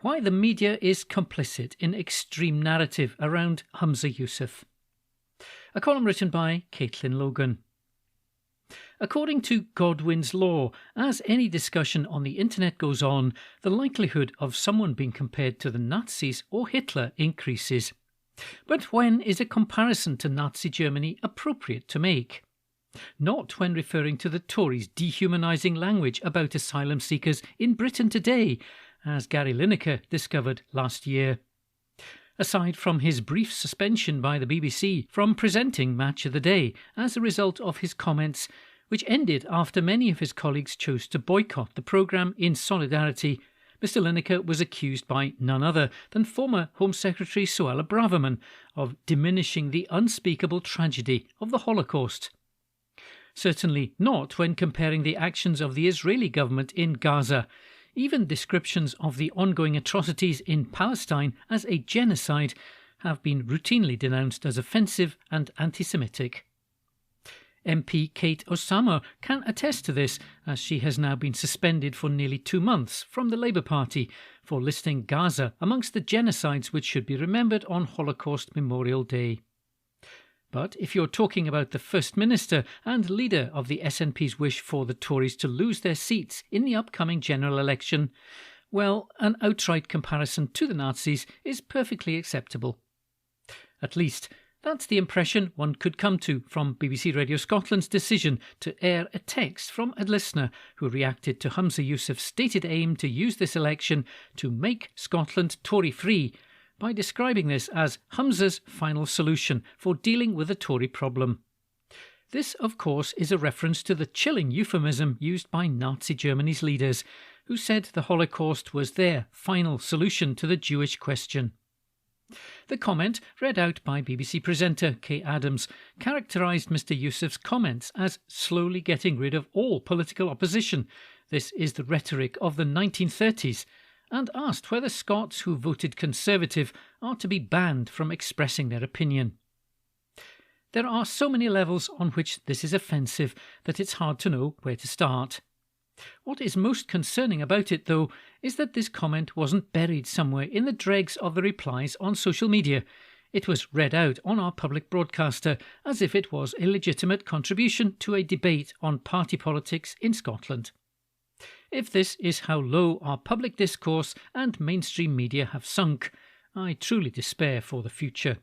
Why the media is complicit in extreme narrative around Humza Yousaf. A column written by Caitlin Logan. According to Godwin's law, as any discussion on the internet goes on, the likelihood of someone being compared to the Nazis or Hitler increases. But when is a comparison to Nazi Germany appropriate to make? Not when referring to the Tories' dehumanising language about asylum seekers in Britain today, as Gary Lineker discovered last year. Aside from his brief suspension by the BBC from presenting Match of the Day as a result of his comments, which ended after many of his colleagues chose to boycott the programme in solidarity, Mr Lineker was accused by none other than former Home Secretary Suella Braverman of diminishing the unspeakable tragedy of the Holocaust. Certainly not when comparing the actions of the Israeli government in Gaza, Even descriptions of the ongoing atrocities in Palestine as a genocide have been routinely denounced as offensive and anti-Semitic. MP Kate Osama can attest to this, as she has now been suspended for nearly 2 months from the Labour Party for listing Gaza amongst the genocides which should be remembered on Holocaust Memorial Day. But if you're talking about the First Minister and leader of the SNP's wish for the Tories to lose their seats in the upcoming general election, well, an outright comparison to the Nazis is perfectly acceptable. At least, that's the impression one could come to from BBC Radio Scotland's decision to air a text from a listener who reacted to Humza Yousaf's stated aim to use this election to make Scotland Tory-free by describing this as Humza's final solution for dealing with the Tory problem. This, of course, is a reference to the chilling euphemism used by Nazi Germany's leaders, who said the Holocaust was their final solution to the Jewish question. The comment, read out by BBC presenter Kay Adams, characterised Mr Yousaf's comments as slowly getting rid of all political opposition. This is the rhetoric of the 1930s, and asked whether Scots who voted Conservative are to be banned from expressing their opinion. There are so many levels on which this is offensive that it's hard to know where to start. What is most concerning about it, though, is that this comment wasn't buried somewhere in the dregs of the replies on social media. It was read out on our public broadcaster as if it was a legitimate contribution to a debate on party politics in Scotland. If this is how low our public discourse and mainstream media have sunk, I truly despair for the future.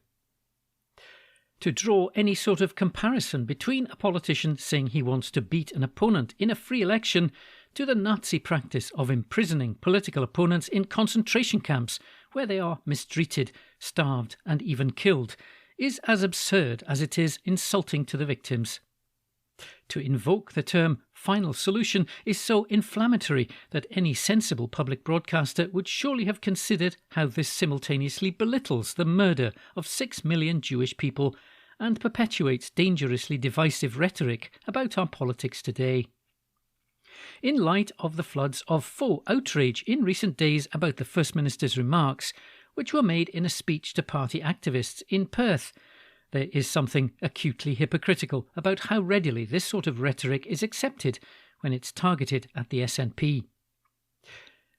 To draw any sort of comparison between a politician saying he wants to beat an opponent in a free election to the Nazi practice of imprisoning political opponents in concentration camps where they are mistreated, starved and even killed is as absurd as it is insulting to the victims. To invoke the term final solution is so inflammatory that any sensible public broadcaster would surely have considered how this simultaneously belittles the murder of 6 million Jewish people and perpetuates dangerously divisive rhetoric about our politics today. In light of the floods of faux outrage in recent days about the First Minister's remarks, which were made in a speech to party activists in Perth, there is something acutely hypocritical about how readily this sort of rhetoric is accepted when it's targeted at the SNP.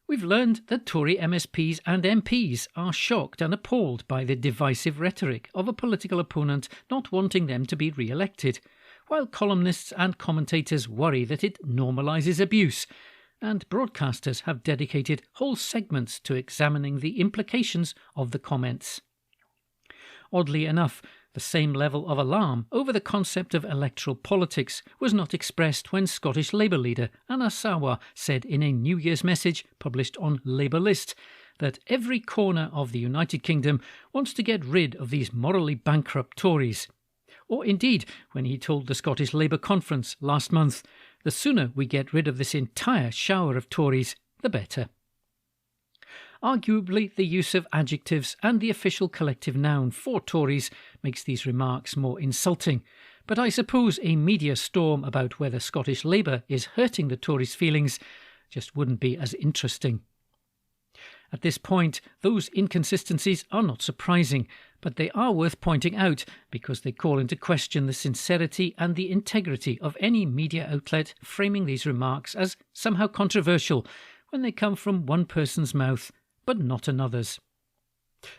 We've learned that Tory MSPs and MPs are shocked and appalled by the divisive rhetoric of a political opponent not wanting them to be re-elected, while columnists and commentators worry that it normalises abuse, and broadcasters have dedicated whole segments to examining the implications of the comments. Oddly enough, the same level of alarm over the concept of electoral politics was not expressed when Scottish Labour leader Anna Sawar said in a New Year's message published on Labour List that every corner of the United Kingdom wants to get rid of these morally bankrupt Tories. Or indeed, when he told the Scottish Labour Conference last month, the sooner we get rid of this entire shower of Tories, the better. Arguably, the use of adjectives and the official collective noun for Tories makes these remarks more insulting, but I suppose a media storm about whether Scottish Labour is hurting the Tories' feelings just wouldn't be as interesting. At this point, those inconsistencies are not surprising, but they are worth pointing out because they call into question the sincerity and the integrity of any media outlet framing these remarks as somehow controversial when they come from one person's mouth but not another's.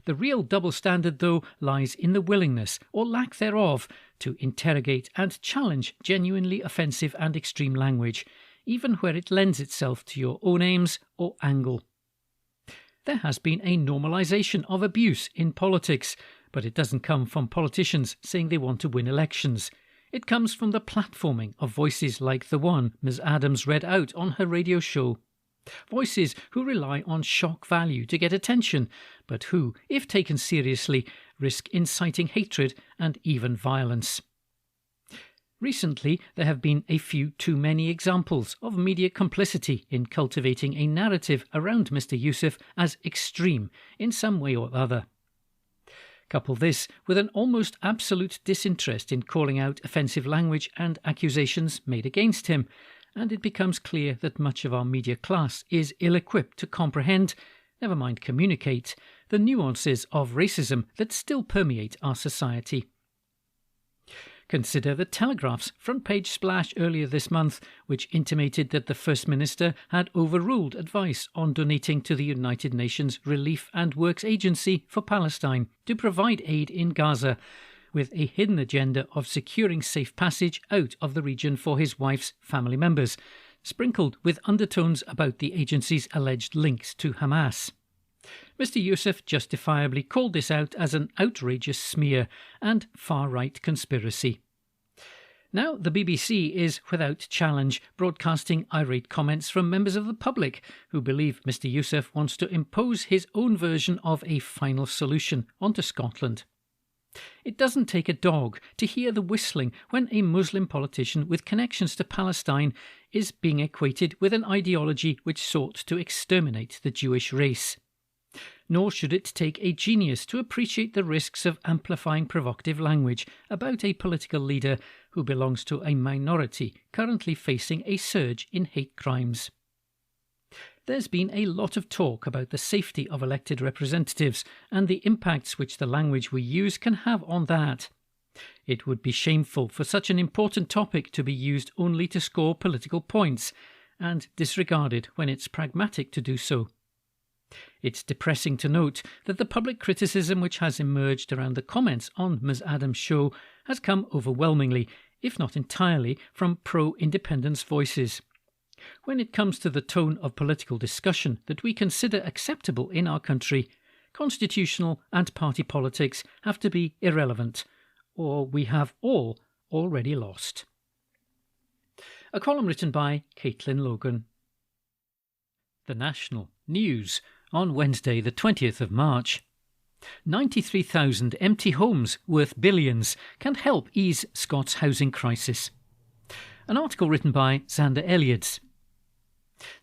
The real double standard, though, lies in the willingness, or lack thereof, to interrogate and challenge genuinely offensive and extreme language, even where it lends itself to your own aims or angle. There has been a normalisation of abuse in politics, but it doesn't come from politicians saying they want to win elections. It comes from the platforming of voices like the one Ms Adams read out on her radio show. Voices who rely on shock value to get attention, but who, if taken seriously, risk inciting hatred and even violence. Recently, there have been a few too many examples of media complicity in cultivating a narrative around Mr Yousaf as extreme in some way or other. Couple this with an almost absolute disinterest in calling out offensive language and accusations made against him, and it becomes clear that much of our media class is ill-equipped to comprehend, never mind communicate, the nuances of racism that still permeate our society. Consider the Telegraph's front-page splash earlier this month, which intimated that the First Minister had overruled advice on donating to the United Nations Relief and Works Agency for Palestine to provide aid in Gaza, with a hidden agenda of securing safe passage out of the region for his wife's family members, sprinkled with undertones about the agency's alleged links to Hamas. Mr. Yousaf justifiably called this out as an outrageous smear and far-right conspiracy. Now the BBC is, without challenge, broadcasting irate comments from members of the public who believe Mr. Yousaf wants to impose his own version of a final solution onto Scotland. It doesn't take a dog to hear the whistling when a Muslim politician with connections to Palestine is being equated with an ideology which sought to exterminate the Jewish race. Nor should it take a genius to appreciate the risks of amplifying provocative language about a political leader who belongs to a minority currently facing a surge in hate crimes. There's been a lot of talk about the safety of elected representatives and the impacts which the language we use can have on that. It would be shameful for such an important topic to be used only to score political points, and disregarded when it's pragmatic to do so. It's depressing to note that the public criticism which has emerged around the comments on Ms Adams' show has come overwhelmingly, if not entirely, from pro-independence voices. When it comes to the tone of political discussion that we consider acceptable in our country, constitutional and party politics have to be irrelevant, or we have all already lost. A column written by Caitlin Logan. The National News on Wednesday the 20th of March. 93,000 empty homes worth billions can help ease Scots' housing crisis. An article written by Xander Elliots.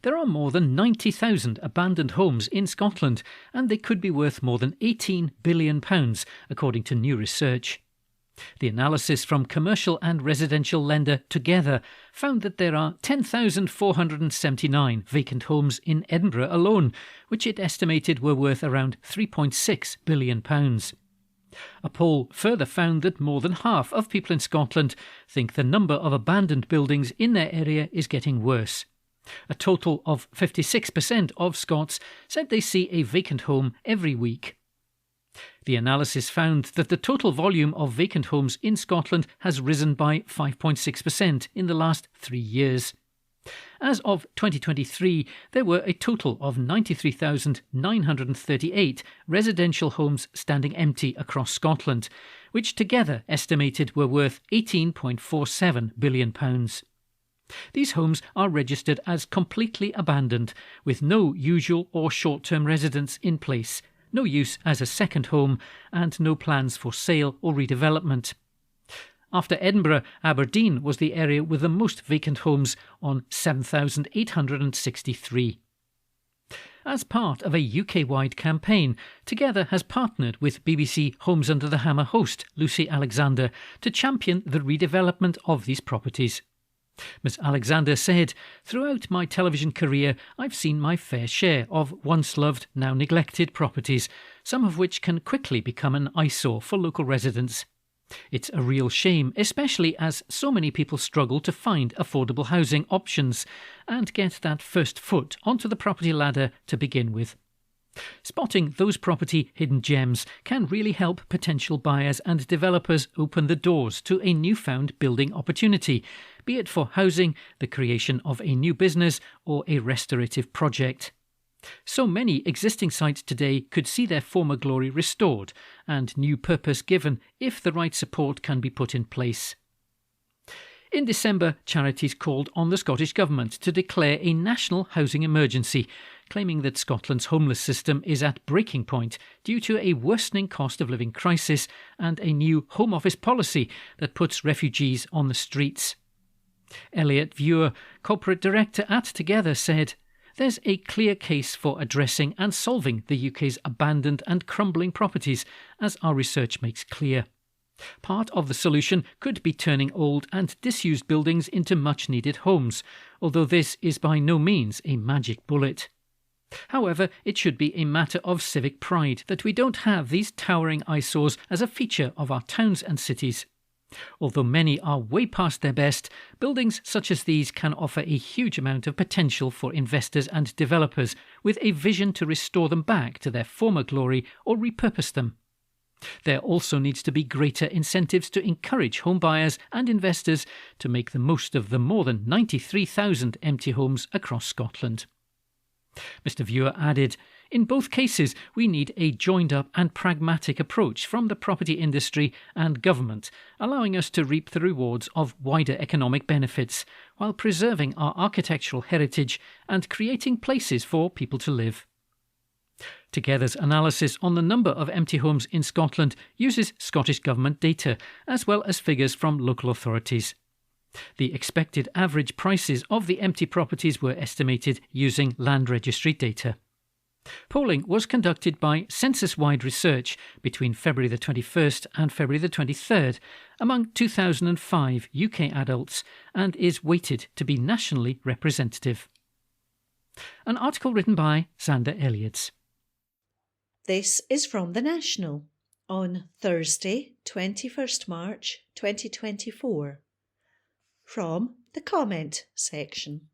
There are more than 90,000 abandoned homes in Scotland, and they could be worth more than £18 billion, according to new research. The analysis from commercial and residential lender Together found that there are 10,479 vacant homes in Edinburgh alone, which it estimated were worth around £3.6 billion. A poll further found that more than half of people in Scotland think the number of abandoned buildings in their area is getting worse. A total of 56% of Scots said they see a vacant home every week. The analysis found that the total volume of vacant homes in Scotland has risen by 5.6% in the last 3 years. As of 2023, there were a total of 93,938 residential homes standing empty across Scotland, which together estimated were worth £18.47 billion. These homes are registered as completely abandoned, with no usual or short-term residents in place, no use as a second home, and no plans for sale or redevelopment. After Edinburgh, Aberdeen was the area with the most vacant homes on 7,863. As part of a UK-wide campaign, Together has partnered with BBC Homes Under the Hammer host Lucy Alexander to champion the redevelopment of these properties. Ms Alexander said, "Throughout my television career, I've seen my fair share of once loved, now neglected properties, some of which can quickly become an eyesore for local residents. It's a real shame, especially as so many people struggle to find affordable housing options and get that first foot onto the property ladder to begin with. Spotting those property hidden gems can really help potential buyers and developers open the doors to a newfound building opportunity, be it for housing, the creation of a new business, or a restorative project. So many existing sites today could see their former glory restored and new purpose given if the right support can be put in place." In December, charities called on the Scottish Government to declare a national housing emergency, claiming that Scotland's homeless system is at breaking point due to a worsening cost of living crisis and a new Home Office policy that puts refugees on the streets. Elliot Viewer, Corporate Director at Together, said, "There's a clear case for addressing and solving the UK's abandoned and crumbling properties, as our research makes clear. Part of the solution could be turning old and disused buildings into much-needed homes, although this is by no means a magic bullet. However, it should be a matter of civic pride that we don't have these towering eyesores as a feature of our towns and cities. Although many are way past their best, buildings such as these can offer a huge amount of potential for investors and developers with a vision to restore them back to their former glory or repurpose them. There also needs to be greater incentives to encourage home buyers and investors to make the most of the more than 93,000 empty homes across Scotland. Mr. Viewer added, "In both cases, we need a joined-up and pragmatic approach from the property industry and government, allowing us to reap the rewards of wider economic benefits, while preserving our architectural heritage and creating places for people to live." Together's analysis on the number of empty homes in Scotland uses Scottish Government data, as well as figures from local authorities. The expected average prices of the empty properties were estimated using land registry data. Polling was conducted by census-wide research between February the 21st and February the 23rd among 2005 UK adults and is weighted to be nationally representative. An article written by Xander Elliots. This is from The National on Thursday, 21st March 2024. From the comment section.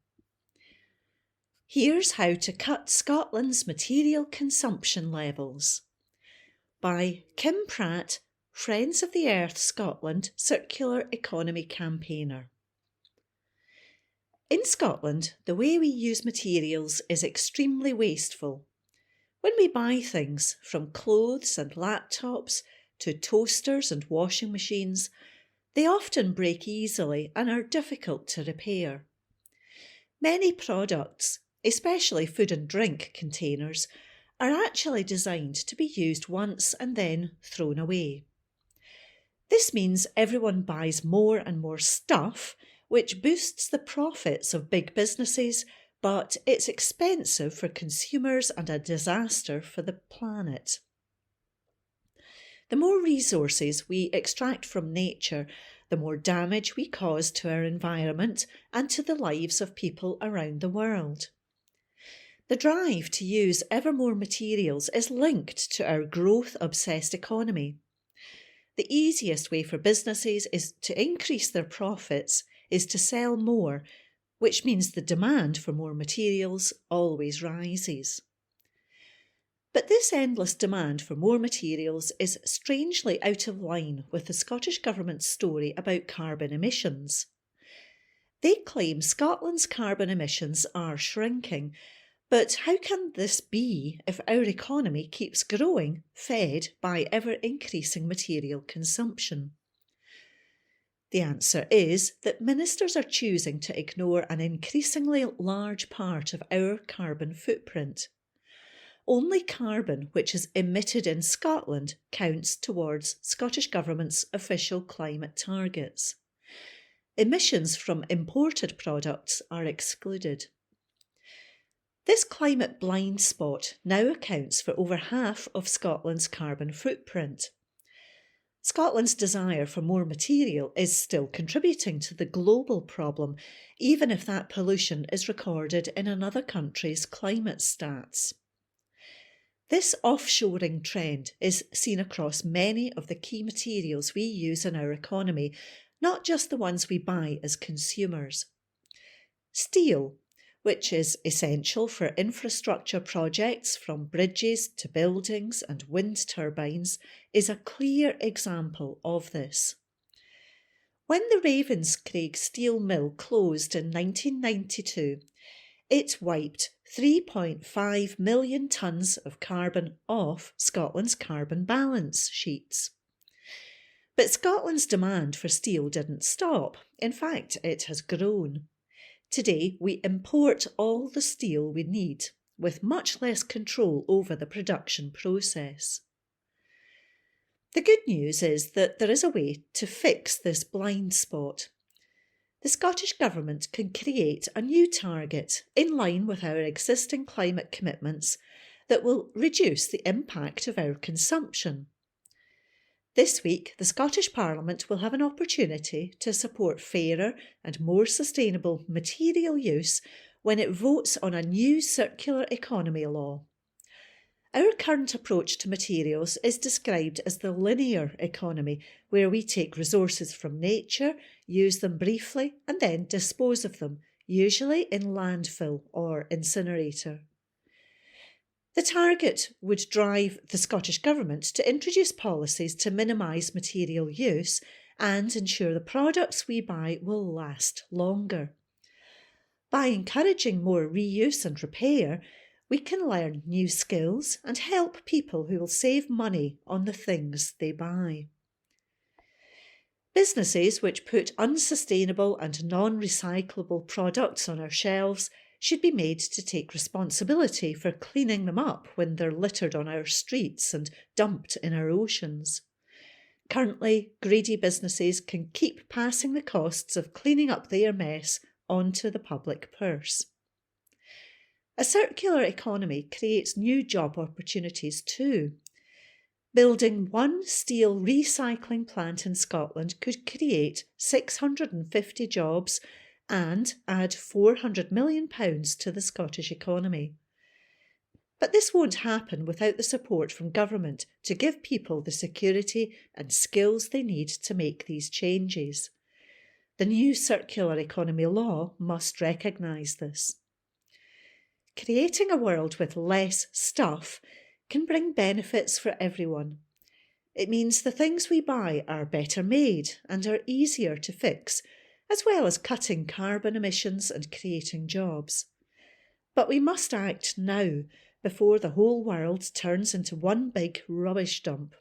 Here's how to cut Scotland's material consumption levels. By Kim Pratt, Friends of the Earth Scotland Circular Economy Campaigner. In Scotland, the way we use materials is extremely wasteful. When we buy things, from clothes and laptops to toasters and washing machines, they often break easily and are difficult to repair. Many products, especially food and drink containers, are actually designed to be used once and then thrown away. This means everyone buys more and more stuff, which boosts the profits of big businesses, but it's expensive for consumers and a disaster for the planet. The more resources we extract from nature, the more damage we cause to our environment and to the lives of people around the world. The drive to use ever more materials is linked to our growth-obsessed economy. The easiest way for businesses is to increase their profits is to sell more, which means the demand for more materials always rises. But this endless demand for more materials is strangely out of line with the Scottish Government's story about carbon emissions. They claim Scotland's carbon emissions are shrinking, but how can this be if our economy keeps growing, fed by ever-increasing material consumption? The answer is that ministers are choosing to ignore an increasingly large part of our carbon footprint. Only carbon which is emitted in Scotland counts towards Scottish Government's official climate targets. Emissions from imported products are excluded. This climate blind spot now accounts for over half of Scotland's carbon footprint. Scotland's desire for more material is still contributing to the global problem, even if that pollution is recorded in another country's climate stats. This offshoring trend is seen across many of the key materials we use in our economy, not just the ones we buy as consumers. Steel, which is essential for infrastructure projects from bridges to buildings and wind turbines, is a clear example of this. When the Ravenscraig steel mill closed in 1992, it wiped 3.5 million tonnes of carbon off Scotland's carbon balance sheets. But Scotland's demand for steel didn't stop. In fact, it has grown. Today, we import all the steel we need, with much less control over the production process. The good news is that there is a way to fix this blind spot. The Scottish Government can create a new target in line with our existing climate commitments that will reduce the impact of our consumption. This week, the Scottish Parliament will have an opportunity to support fairer and more sustainable material use when it votes on a new circular economy law. Our current approach to materials is described as the linear economy, where we take resources from nature, use them briefly, and then dispose of them, usually in landfill or incinerator. The target would drive the Scottish Government to introduce policies to minimise material use and ensure the products we buy will last longer. By encouraging more reuse and repair, we can learn new skills and help people who will save money on the things they buy. Businesses which put unsustainable and non-recyclable products on our shelves should be made to take responsibility for cleaning them up when they're littered on our streets and dumped in our oceans. Currently, greedy businesses can keep passing the costs of cleaning up their mess onto the public purse. A circular economy creates new job opportunities too. Building one steel recycling plant in Scotland could create 650 jobs and add £400 million to the Scottish economy. But this won't happen without the support from government to give people the security and skills they need to make these changes. The new circular economy law must recognise this. Creating a world with less stuff can bring benefits for everyone. It means the things we buy are better made and are easier to fix, as well as cutting carbon emissions and creating jobs. But we must act now before the whole world turns into one big rubbish dump.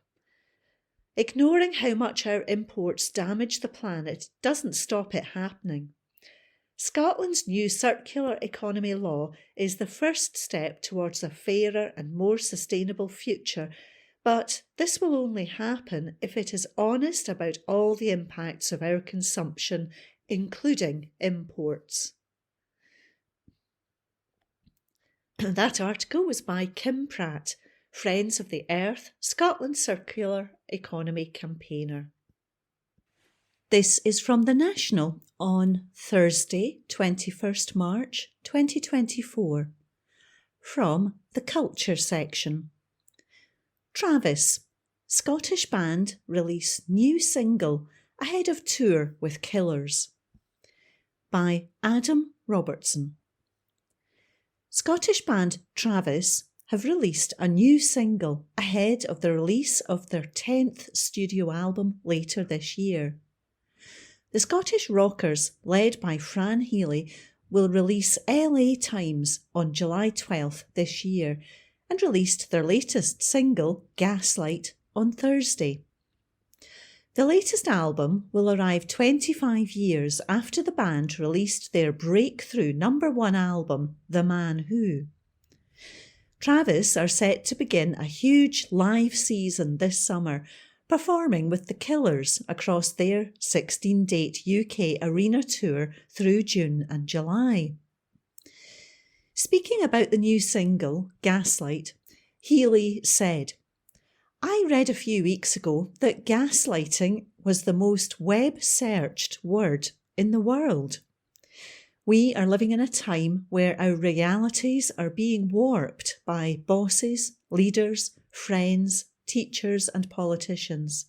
Ignoring how much our imports damage the planet doesn't stop it happening. Scotland's new circular economy law is the first step towards a fairer and more sustainable future, but this will only happen if it is honest about all the impacts of our consumption, including imports. That article was by Kim Pratt, Friends of the Earth, Scotland Circular Economy Campaigner. This is from The National on Thursday, 21st March 2024. From the Culture section. Travis, Scottish band release new single ahead of tour with Killers. By Adam Robertson. Scottish band Travis have released a new single ahead of the release of their 10th studio album later this year. The Scottish rockers, led by Fran Healy, will release LA Times on July 12th this year and released their latest single, Gaslight, on Thursday. The latest album will arrive 25 years after the band released their breakthrough #1 album, The Man Who. Travis are set to begin a huge live season this summer, performing with the Killers across their 16-date UK arena tour through June and July. Speaking about the new single, Gaslight, Healy said, "I read a few weeks ago that gaslighting was the most web-searched word in the world. We are living in a time where our realities are being warped by bosses, leaders, friends, teachers and politicians.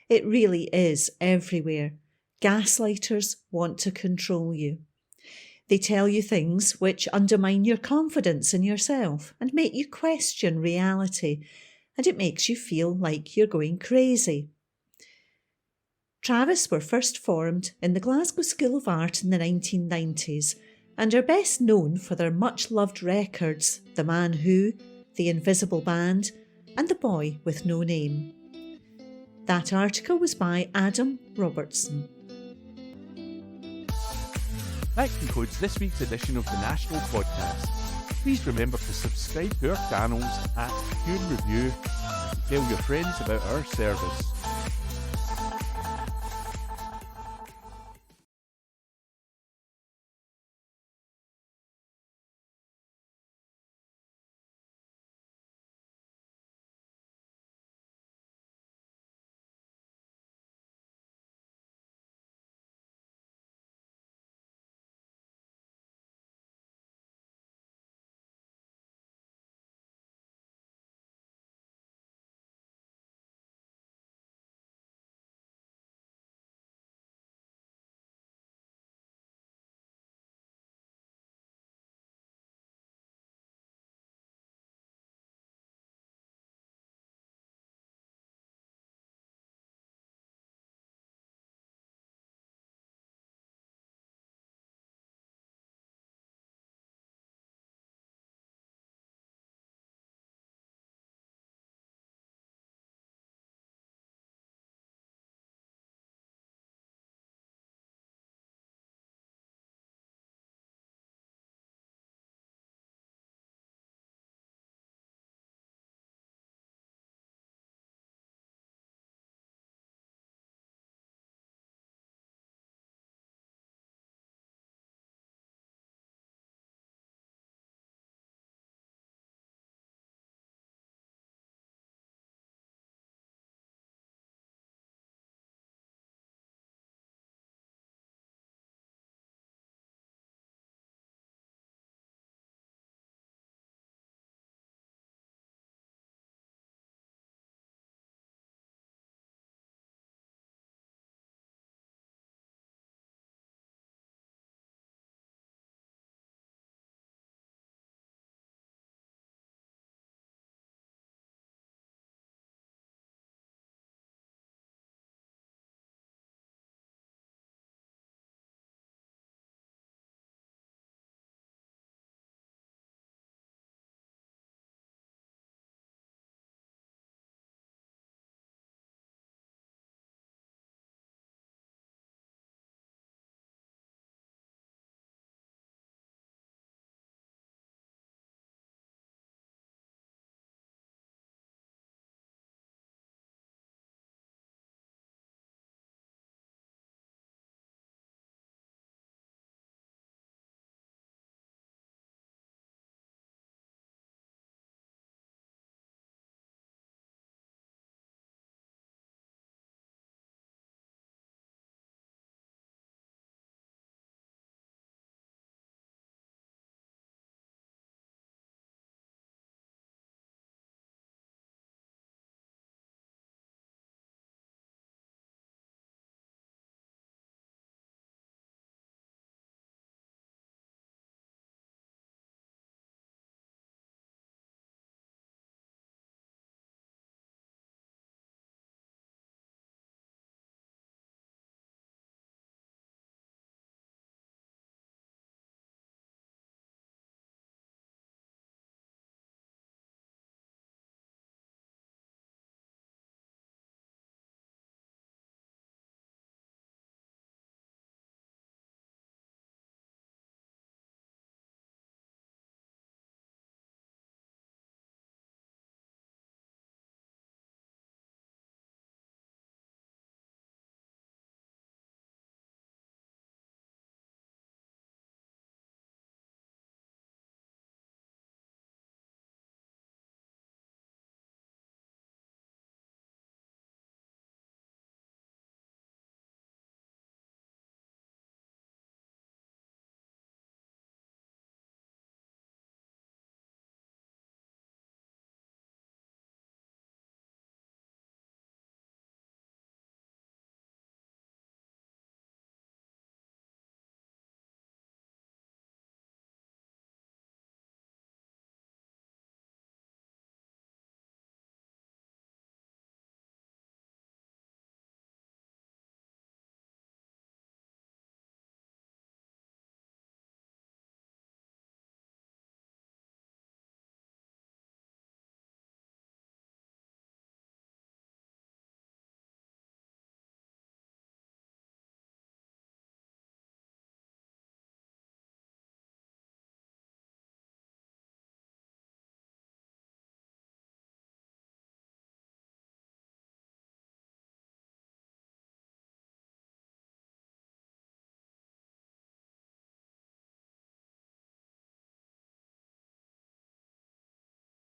It really is everywhere. Gaslighters want to control you. They tell you things which undermine your confidence in yourself and make you question reality, and it makes you feel like you're going crazy." Travis were first formed in the Glasgow School of Art in the 1990s and are best known for their much-loved records The Man Who, The Invisible Band and The Boy with No Name. That article was by Adam Robertson. That concludes this week's edition of the National Podcast. Please remember to subscribe to our channels at Review and tell your friends about our service.